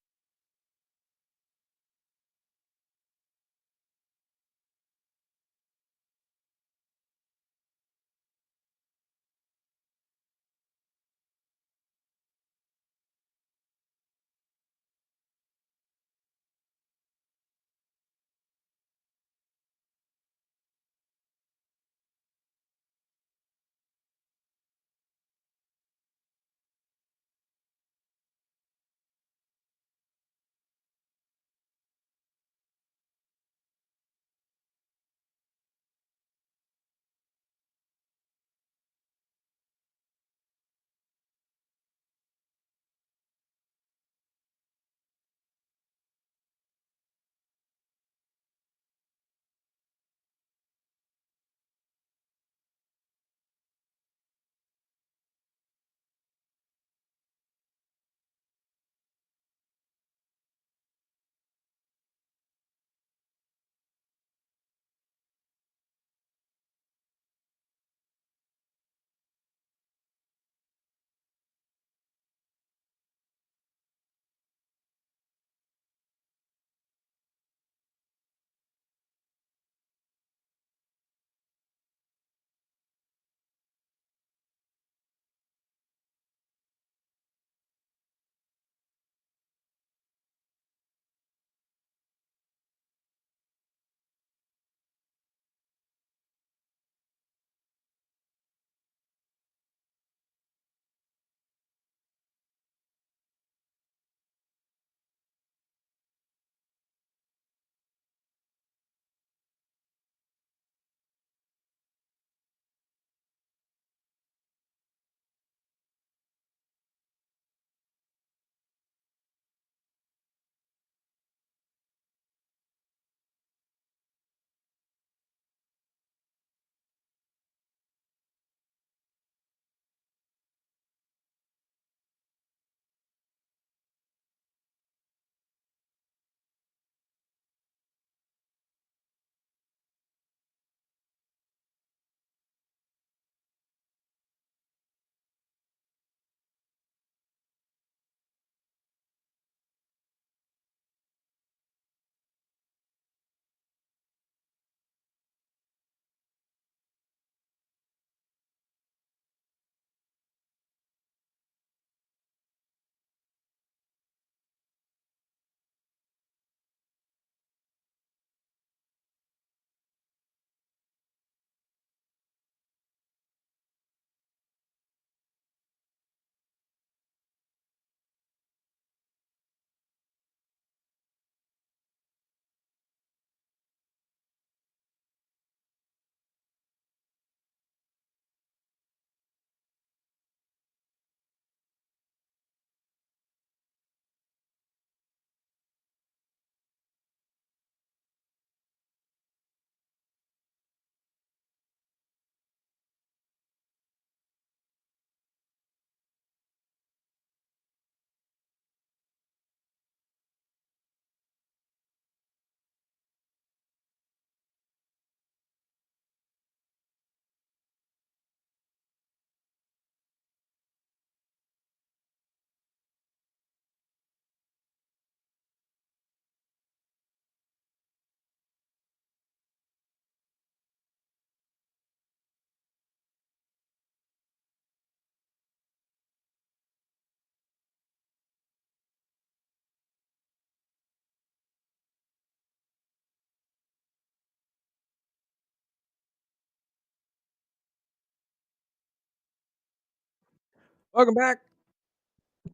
Welcome back.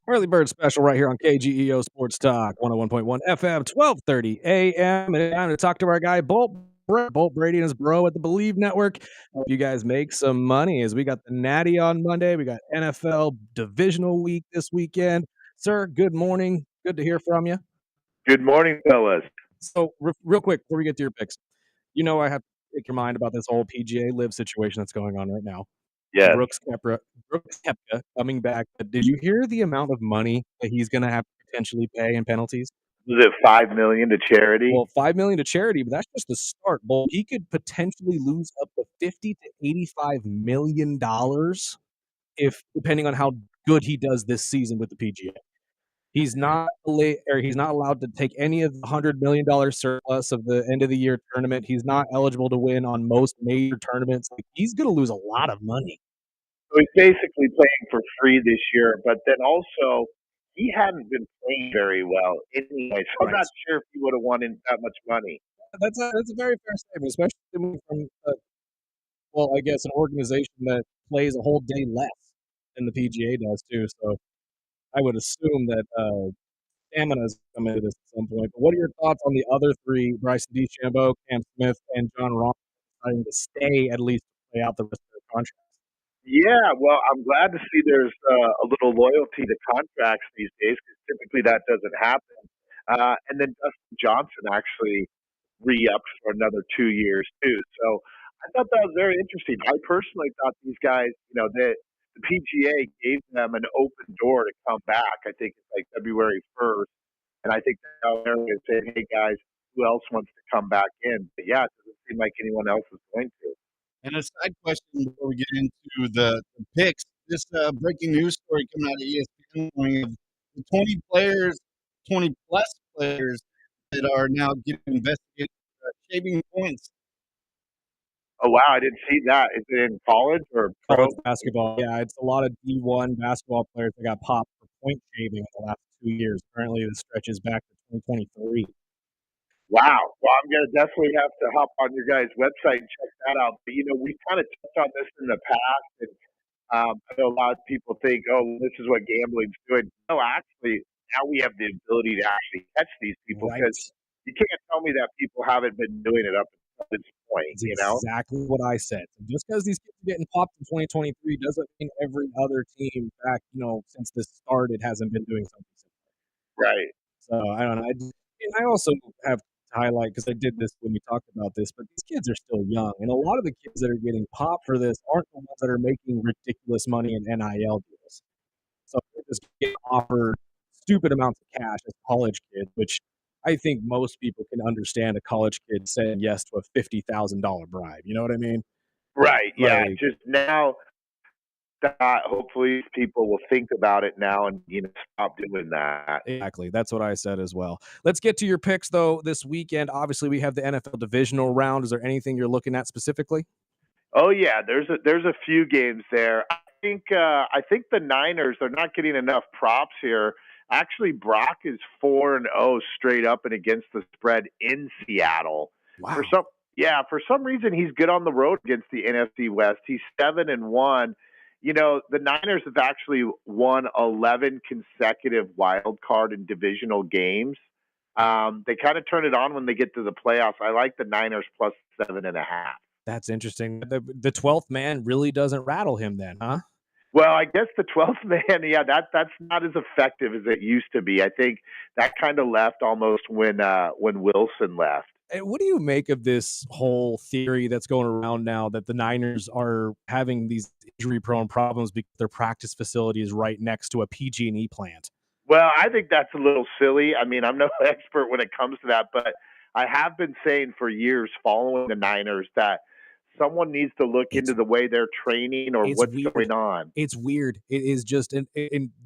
Early Bird Special right here on KGEO Sports Talk, 101.1 FM, 12:30 a.m. And it's time to talk to our guy, Bolt Brady and his bro at the Believe Network. Hope you guys make some money as we got the Natty on Monday. We got NFL Divisional Week this weekend. Sir, good morning. Good to hear from you. Good morning, fellas. So, real quick, before we get to your picks, I have to take your mind about this whole PGA Live situation that's going on right now. Yes. Brooks Koepka coming back. But did you hear the amount of money that he's going to have to potentially pay in penalties? Was it $5 million to charity? Well, $5 million to charity, but that's just the start. Well, he could potentially lose up to $50 to $85 million if, depending on how good he does this season with the PGA. He's not allowed to take any of the $100 million surplus of the end of the year tournament. He's not eligible to win on most major tournaments. Like, he's going to lose a lot of money. So he's basically playing for free this year, but then also he hadn't been playing very well anyway. So I'm not sure if he would have won that much money. That's a very fair statement, especially coming from, I guess, an organization that plays a whole day less than the PGA does too. So I would assume that Stamina's come into this at some point. But what are your thoughts on the other three, Bryson DeChambeau, Cam Smith, and John Rahm, deciding to stay at least to play out the rest of their contracts? Yeah, well, I'm glad to see there's a little loyalty to contracts these days because typically that doesn't happen. And then Dustin Johnson actually re-upped for another 2 years too. So I thought that was very interesting. I personally thought these guys, the PGA gave them an open door to come back. I think it's like February 1st. And I think now they're going to say, hey, guys, who else wants to come back in? But yeah, it doesn't seem like anyone else is going to. And a side question before we get into the picks, this breaking news story coming out of ESPN of the 20 players, 20 plus players that are now getting investigated for shaving points. Oh, wow, I didn't see that. Is it in college or pro? College basketball, yeah. It's a lot of D1 basketball players that got popped for point shaving in the last 2 years. Currently, this stretches back to 2023. Wow. Well, I'm going to definitely have to hop on your guys' website and check that out. But, we kind of touched on this in the past, and I know a lot of people think, oh, this is what gambling's doing. No, actually, now we have the ability to actually catch these people because you can't tell me that people haven't been doing it up until this point, That's exactly what I said. Just because these kids are getting popped in 2023 doesn't mean every other team back, since this started hasn't been doing something similar. Right. So, I don't know. I also have highlight because I did this when we talked about this, but these kids are still young, and a lot of the kids that are getting popped for this aren't the ones that are making ridiculous money in NIL deals. So they're just getting offered stupid amounts of cash as college kids, which I think most people can understand a college kid saying yes to a $50,000 bribe. You know what I mean? Right. Yeah. Just now that hopefully people will think about it now and stop doing that. Exactly. That's what I said as well. Let's get to your picks though this weekend. Obviously, we have the NFL Divisional round. Is there anything you're looking at specifically? Oh yeah, there's a few games there. I think the Niners are not getting enough props here. Actually, Brock is 4-0 straight up and against the spread in Seattle. Wow. For some reason he's good on the road against the NFC West. He's 7-1. The Niners have actually won 11 consecutive wild card and divisional games. They kind of turn it on when they get to the playoffs. I like the Niners plus 7.5. That's interesting. The 12th man really doesn't rattle him then, huh? Well, I guess the 12th man, yeah, that's not as effective as it used to be. I think that kind of left almost when Wilson left. And what do you make of this whole theory that's going around now that the Niners are having these injury-prone problems because their practice facility is right next to a PG&E plant? Well, I think that's a little silly. I mean, I'm no expert when it comes to that, but I have been saying for years following the Niners that someone needs to look into the way they're training or what's going on. It's weird. It is just, and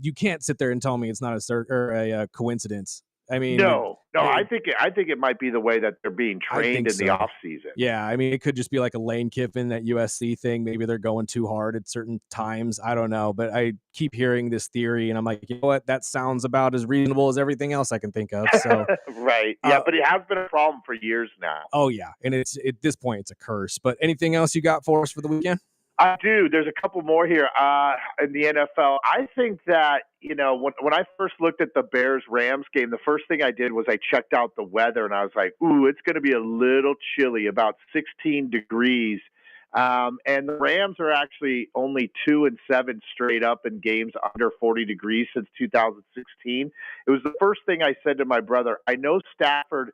you can't sit there and tell me it's not a coincidence. I mean, I think it might be the way that they're being trained in the off season. Yeah, I mean, it could just be like a Lane Kiffin at USC thing. Maybe they're going too hard at certain times. I don't know, but I keep hearing this theory, and I'm like, you know what? That sounds about as reasonable as everything else I can think of. So, right, yeah, but it has been a problem for years now. Oh yeah, and it's at this point it's a curse. But anything else you got for us for the weekend? I do. There's a couple more here in the NFL. I think that, when I first looked at the Bears-Rams game, the first thing I did was I checked out the weather, and I was like, ooh, it's going to be a little chilly, about 16 degrees. And the Rams are actually only 2-7 straight up in games under 40 degrees since 2016. It was the first thing I said to my brother. I know Stafford,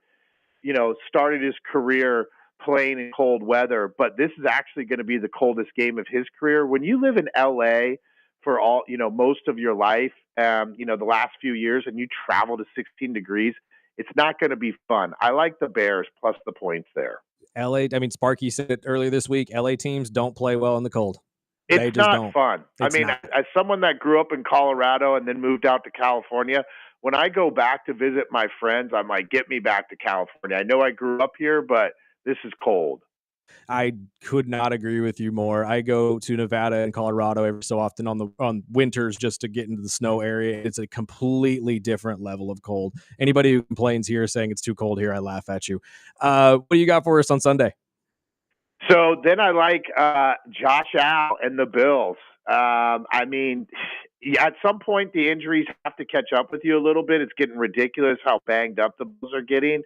started his career playing in cold weather, but this is actually going to be the coldest game of his career. When you live in LA for most of your life, the last few years, and you travel to 16 degrees, it's not going to be fun. I like the Bears plus the points there. Sparky said it earlier this week, LA teams don't play well in the cold. They just not don't. Fun. It's not. As someone that grew up in Colorado and then moved out to California, when I go back to visit my friends, I'm like, get me back to California. I know I grew up here, but this is cold. I could not agree with you more. I go to Nevada and Colorado every so often on winters just to get into the snow area. It's a completely different level of cold. Anybody who complains here saying it's too cold here, I laugh at you. What do you got for us on Sunday? So then I like Josh Allen and the Bills. At some point the injuries have to catch up with you a little bit. It's getting ridiculous how banged up the Bills are getting.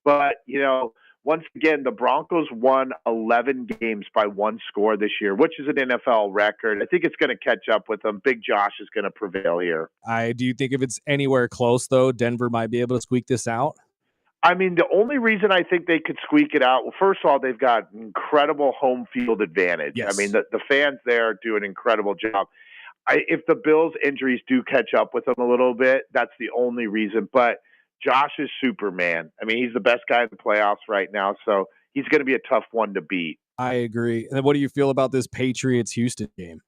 But, once again, the Broncos won 11 games by one score this year, which is an NFL record. I think it's going to catch up with them. Big Josh is going to prevail here. Do you think if it's anywhere close, though, Denver might be able to squeak this out? The only reason I think they could squeak it out, well, first of all, they've got incredible home field advantage. Yes. The fans there do an incredible job. If the Bills' injuries do catch up with them a little bit, that's the only reason. But Josh is Superman. He's the best guy in the playoffs right now, so he's going to be a tough one to beat. I agree. And what do you feel about this Patriots-Houston game?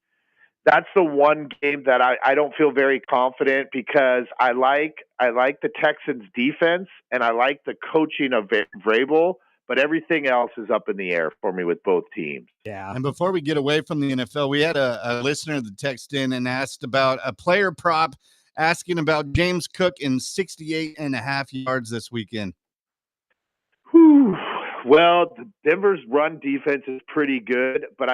That's the one game that I don't feel very confident because I like the Texans' defense and I like the coaching of Vrabel, but everything else is up in the air for me with both teams. Yeah. And before we get away from the NFL, we had a listener that texted in and asked about a player prop, asking about James Cook in 68.5 yards this weekend. Whew. Well, Denver's run defense is pretty good, but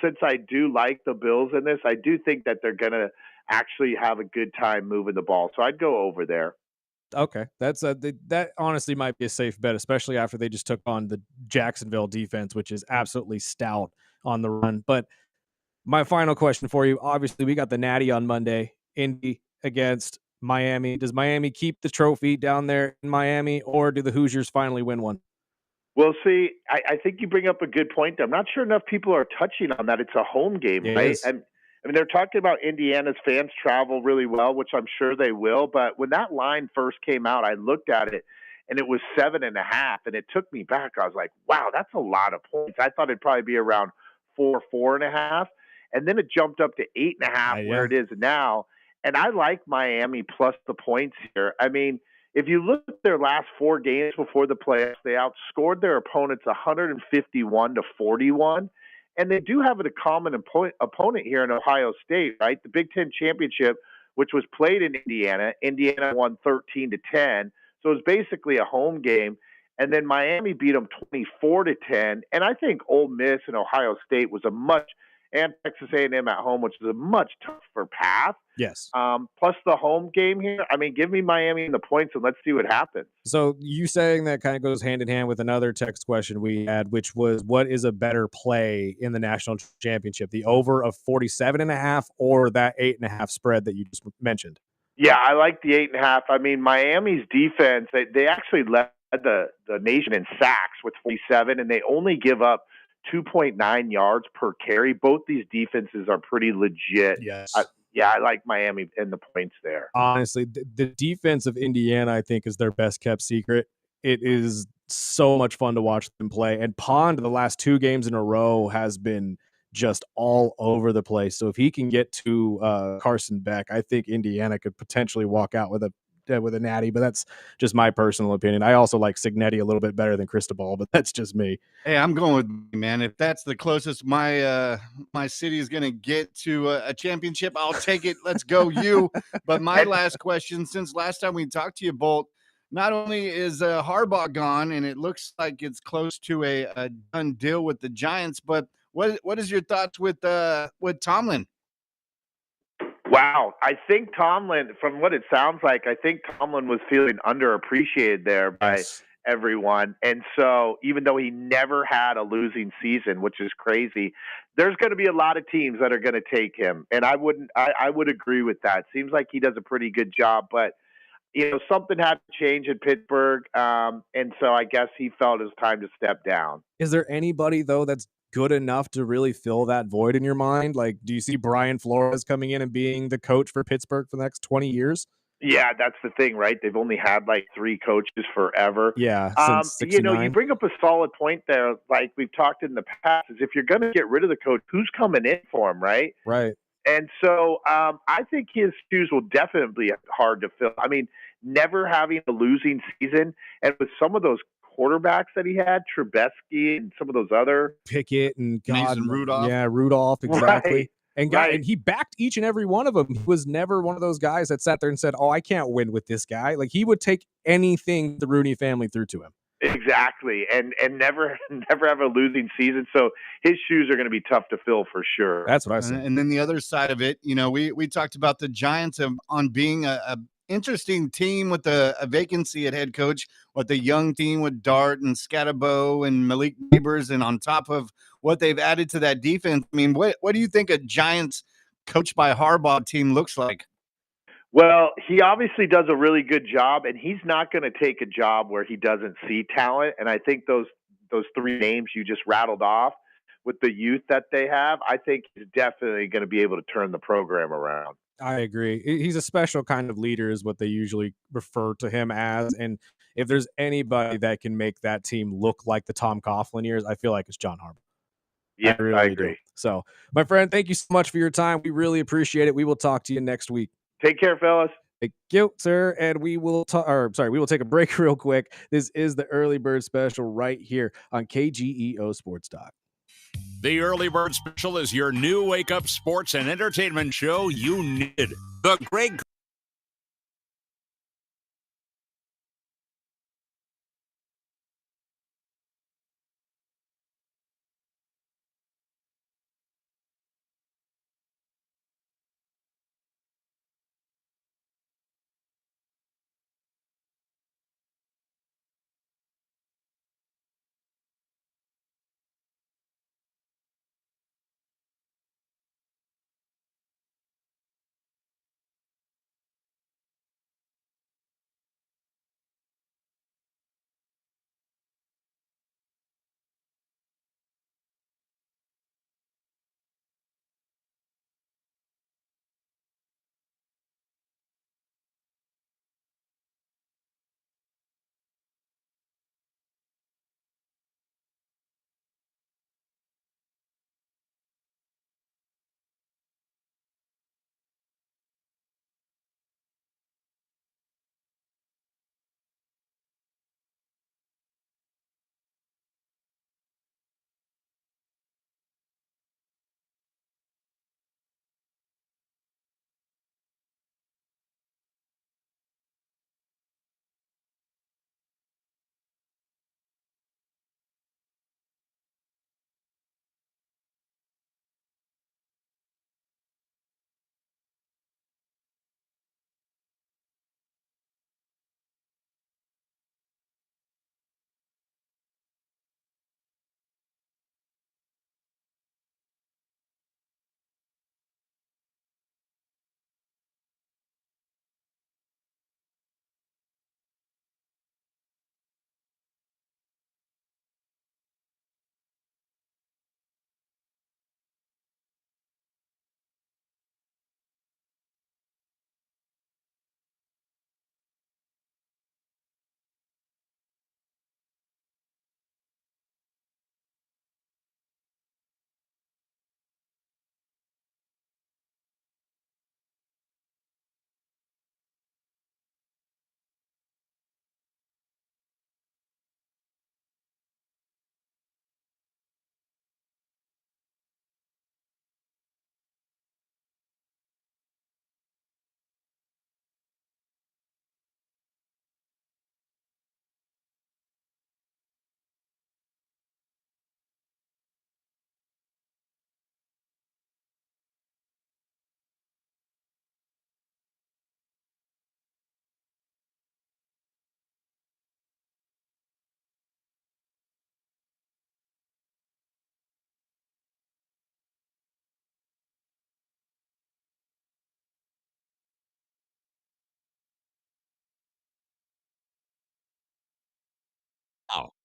since I do like the Bills in this, I do think that they're going to actually have a good time moving the ball. So I'd go over there. Okay, that honestly might be a safe bet, especially after they just took on the Jacksonville defense, which is absolutely stout on the run. But my final question for you, obviously, we got the Natty on Monday, Indy against Miami. Does Miami keep the trophy down there in Miami, or do the Hoosiers finally win one? Well, see, I think you bring up a good point. I'm not sure enough people are touching on that. It's a home game, right? They're talking about Indiana's fans travel really well, which I'm sure they will. But when that line first came out, I looked at it, and it was 7.5, and it took me back. I was like, wow, that's a lot of points. I thought it'd probably be around 4.5, and then it jumped up to 8.5 where it is now. And I like Miami plus the points here. If you look at their last 4 games before the playoffs, they outscored their opponents 151-41. And they do have a common opponent here in Ohio State, right? The Big Ten Championship, which was played in Indiana. Indiana won 13-10. So it was basically a home game. And then Miami beat them 24-10. And I think Ole Miss and Ohio State was and Texas A&M at home, which is a much tougher path. Yes. Plus the home game here. Give me Miami and the points and let's see what happens. So you saying that kind of goes hand in hand with another text question we had, which was, what is a better play in the national championship? The over of 47.5 or that 8.5 spread that you just mentioned? Yeah, I like the 8.5. Miami's defense, they actually led the nation in sacks with 47, and they only give up 2.9 yards per carry. Both these defenses are pretty legit. Yes. I like Miami and the points there. Honestly, the defense of Indiana, I think, is their best kept secret. It is so much fun to watch them play. And Pond, the last 2 games in a row, has been just all over the place. So if he can get to Carson Beck, I think Indiana could potentially walk out with a natty, but that's just my personal opinion. I also like Signetti a little bit better than Cristobal, but that's just me. Hey, I'm going with you, man. If that's the closest my city is going to get to a championship, I'll take it. Let's go you. But my last question, since last time we talked to you, Bolt, not only is Harbaugh gone, and it looks like it's close to a done deal with the Giants, but What is your thoughts with Tomlin? Wow. I think Tomlin, from what it sounds like, I think Tomlin was feeling underappreciated there by Yes. everyone. And so even though he never had a losing season, which is crazy, there's going to be a lot of teams that are going to take him. And I would agree with that. Seems like he does a pretty good job, but something had to change in Pittsburgh. And so I guess he felt it was time to step down. Is there anybody though that's good enough to really fill that void in your mind? Like, do you see Brian Flores coming in and being the coach for Pittsburgh for the next 20 years? Yeah, that's the thing, right? They've only had like 3 coaches forever. Yeah, since You 69. bring up a solid point there. Like we've talked in the past, is if you're going to get rid of the coach, who's coming in for him, right? Right. And so I think his shoes will definitely be hard to fill. I mean, never having a losing season, and with some of those quarterbacks that he had, Trubisky and some of those other Pickett and God, Mason Rudolph. Yeah, Rudolph, exactly. Right, And right. and he backed each and every one of them. He was never one of those guys that sat there and said, "Oh, I can't win with this guy." Like he would take anything the Rooney family threw to him. Exactly, and never never have a losing season. So his shoes are going to be tough to fill for sure. That's what I said. And then the other side of it, we talked about the Giants on being a interesting team with a vacancy at head coach, with the young team with Dart and Scatterbo and Malik Neighbors, and on top of what they've added to that defense. I mean, what do you think a Giants coached by Harbaugh team looks like? Well, he obviously does a really good job, and he's not going to take a job where he doesn't see talent. And I think those 3 names you just rattled off with the youth that they have, I think he's definitely going to be able to turn the program around. I agree. He's a special kind of leader, is what they usually refer to him as. And if there's anybody that can make that team look like the Tom Coughlin years, I feel like it's John Harbaugh. Yeah, I I really do. agree. So, my friend, thank you so much for your time. We really appreciate it. We will talk to you next week. Take care, fellas. Thank you, sir. And we will we will take a break real quick. This is the Early Bird Special right here on KGEO Sports Talk. The Early Bird Special is your new wake-up sports and entertainment show you needed. The Greg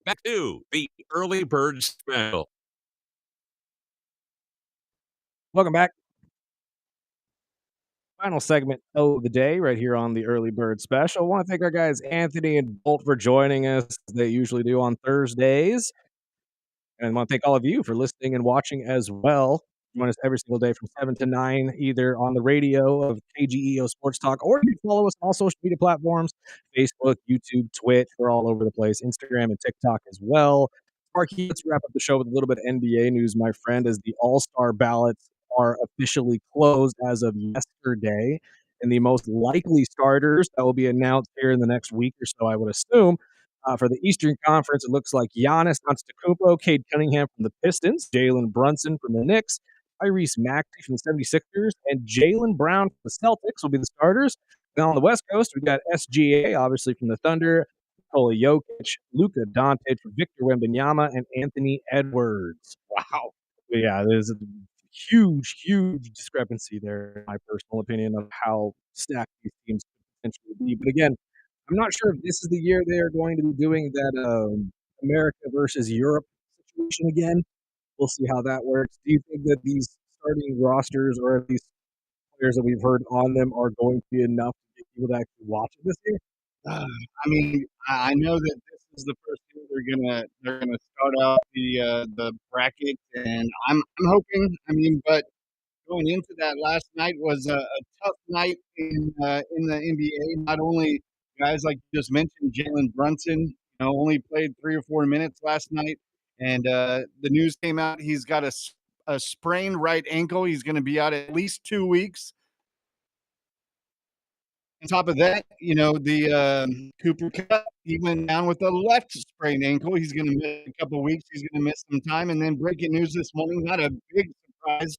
back to the Early Bird Special. Welcome back. Final segment of the day right here on the Early Bird Special. I want to thank our guys Anthony and Bolt for joining us as they usually do on Thursdays. And I want to thank all of you for listening and watching as well. Join us every single day from 7 to 9, either on the radio of KGEO Sports Talk, or you can follow us on all social media platforms, Facebook, YouTube, Twitch. We're all over the place, Instagram and TikTok as well. Sparky, let's wrap up the show with a little bit of NBA news, my friend, as the All-Star ballots are officially closed as of yesterday. And the most likely starters that will be announced here in the next week or so, I would assume, for the Eastern Conference, it looks like Giannis Antetokounmpo, Cade Cunningham from the Pistons, Jalen Brunson from the Knicks, Tyrese Maxey from the 76ers, and Jaylen Brown from the Celtics will be the starters. Then on the West Coast, we've got SGA, obviously from the Thunder, Nikola Jokic, Luka Doncic, Victor Wembanyama, and Anthony Edwards. Wow. Yeah, there's a huge discrepancy there, in my personal opinion, of how stacked these teams could potentially be. But again, I'm not sure if this is the year they are going to be doing that America versus Europe situation again. We'll see how that works. Do you think that these starting rosters or at least players that we've heard on them are going to be enough to get people to actually watch it this year? I mean, I know that this is the first year they're gonna start out the bracket, and I'm hoping. I mean, but going into that last night was a tough night in the NBA. Not only guys like you just mentioned, Jalen Brunson, only played 3 or 4 minutes last night, and the news came out he's got a sprained right ankle. He's going to be out at least 2 weeks. On top of that, the Cooper Cup, he went down with a left sprained ankle. He's going to miss a couple weeks. He's going to miss some time. And then breaking news this morning, not a big surprise,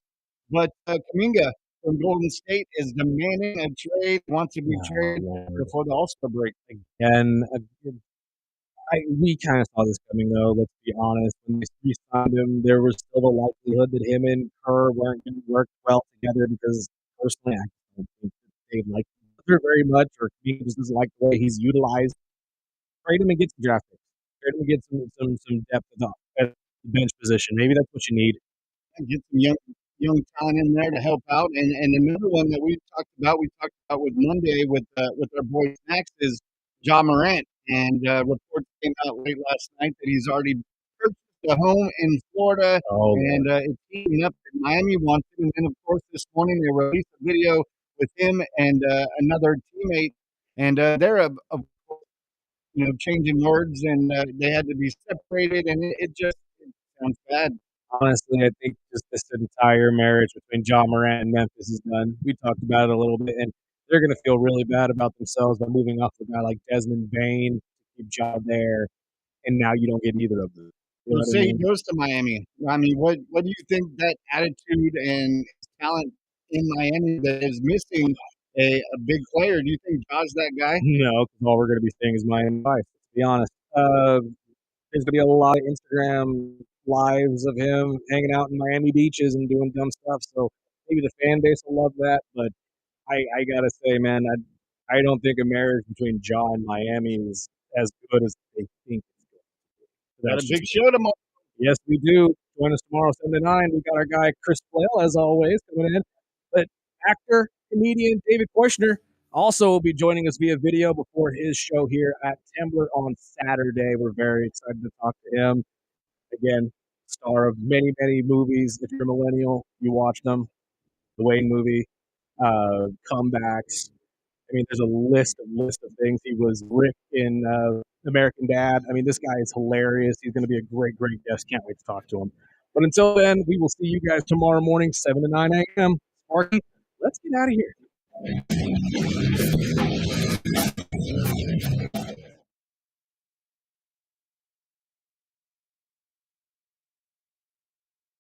but Kuminga from Golden State is demanding a trade, wants to be traded before the All-Star break. And we kind of saw this coming, though. Let's be honest. When they re-signed him, there was still the likelihood that him and Kerr weren't going to work well together because, personally, I don't think that they like each other very much, or he just doesn't like the way he's utilized. Trade him and get some draft picks. Trade him and get some depth at the bench position. Maybe that's what you need. Get some young talent in there to help out. And another one that we talked about with Monday with our boy Snacks is John Morant. And reports came out late last night that he's already purchased a home in Florida, and it's heating up in Miami wants it. And then, of course, this morning they released a video with him and another teammate, and they're changing words, and they had to be separated, and it sounds bad. Honestly, I think just this entire marriage between John Morant and Memphis is done. We talked about it a little bit, and they're going to feel really bad about themselves by moving off a guy like Desmond Bain to keep John there, and now you don't get either of them. You know Say he goes to Miami. I mean, what do you think that attitude and talent in Miami that is missing a big player? Do you think John's that guy? No, because all we're going to be seeing is Miami Vice, to be honest. There's going to be a lot of Instagram lives of him hanging out in Miami beaches and doing dumb stuff, so maybe the fan base will love that, but I gotta say, man, I don't think a marriage between John and Miami is as good as they think it's good. Got a big show tomorrow. Yes, we do. Join us tomorrow, 7 to 9. We got our guy Chris Flail, as always, coming in. But actor, comedian David Koishner also will be joining us via video before his show here at Temblor on Saturday. We're very excited to talk to him. Again, star of many movies. If you're a millennial, you watch them. The Wayne movie. Comebacks. I mean, there's a list of things. He was Rick in American Dad. I mean, this guy is hilarious. He's going to be a great guest. Can't wait to talk to him. But until then, we will see you guys tomorrow morning, 7 to 9 a.m. Sparky, let's get out of here.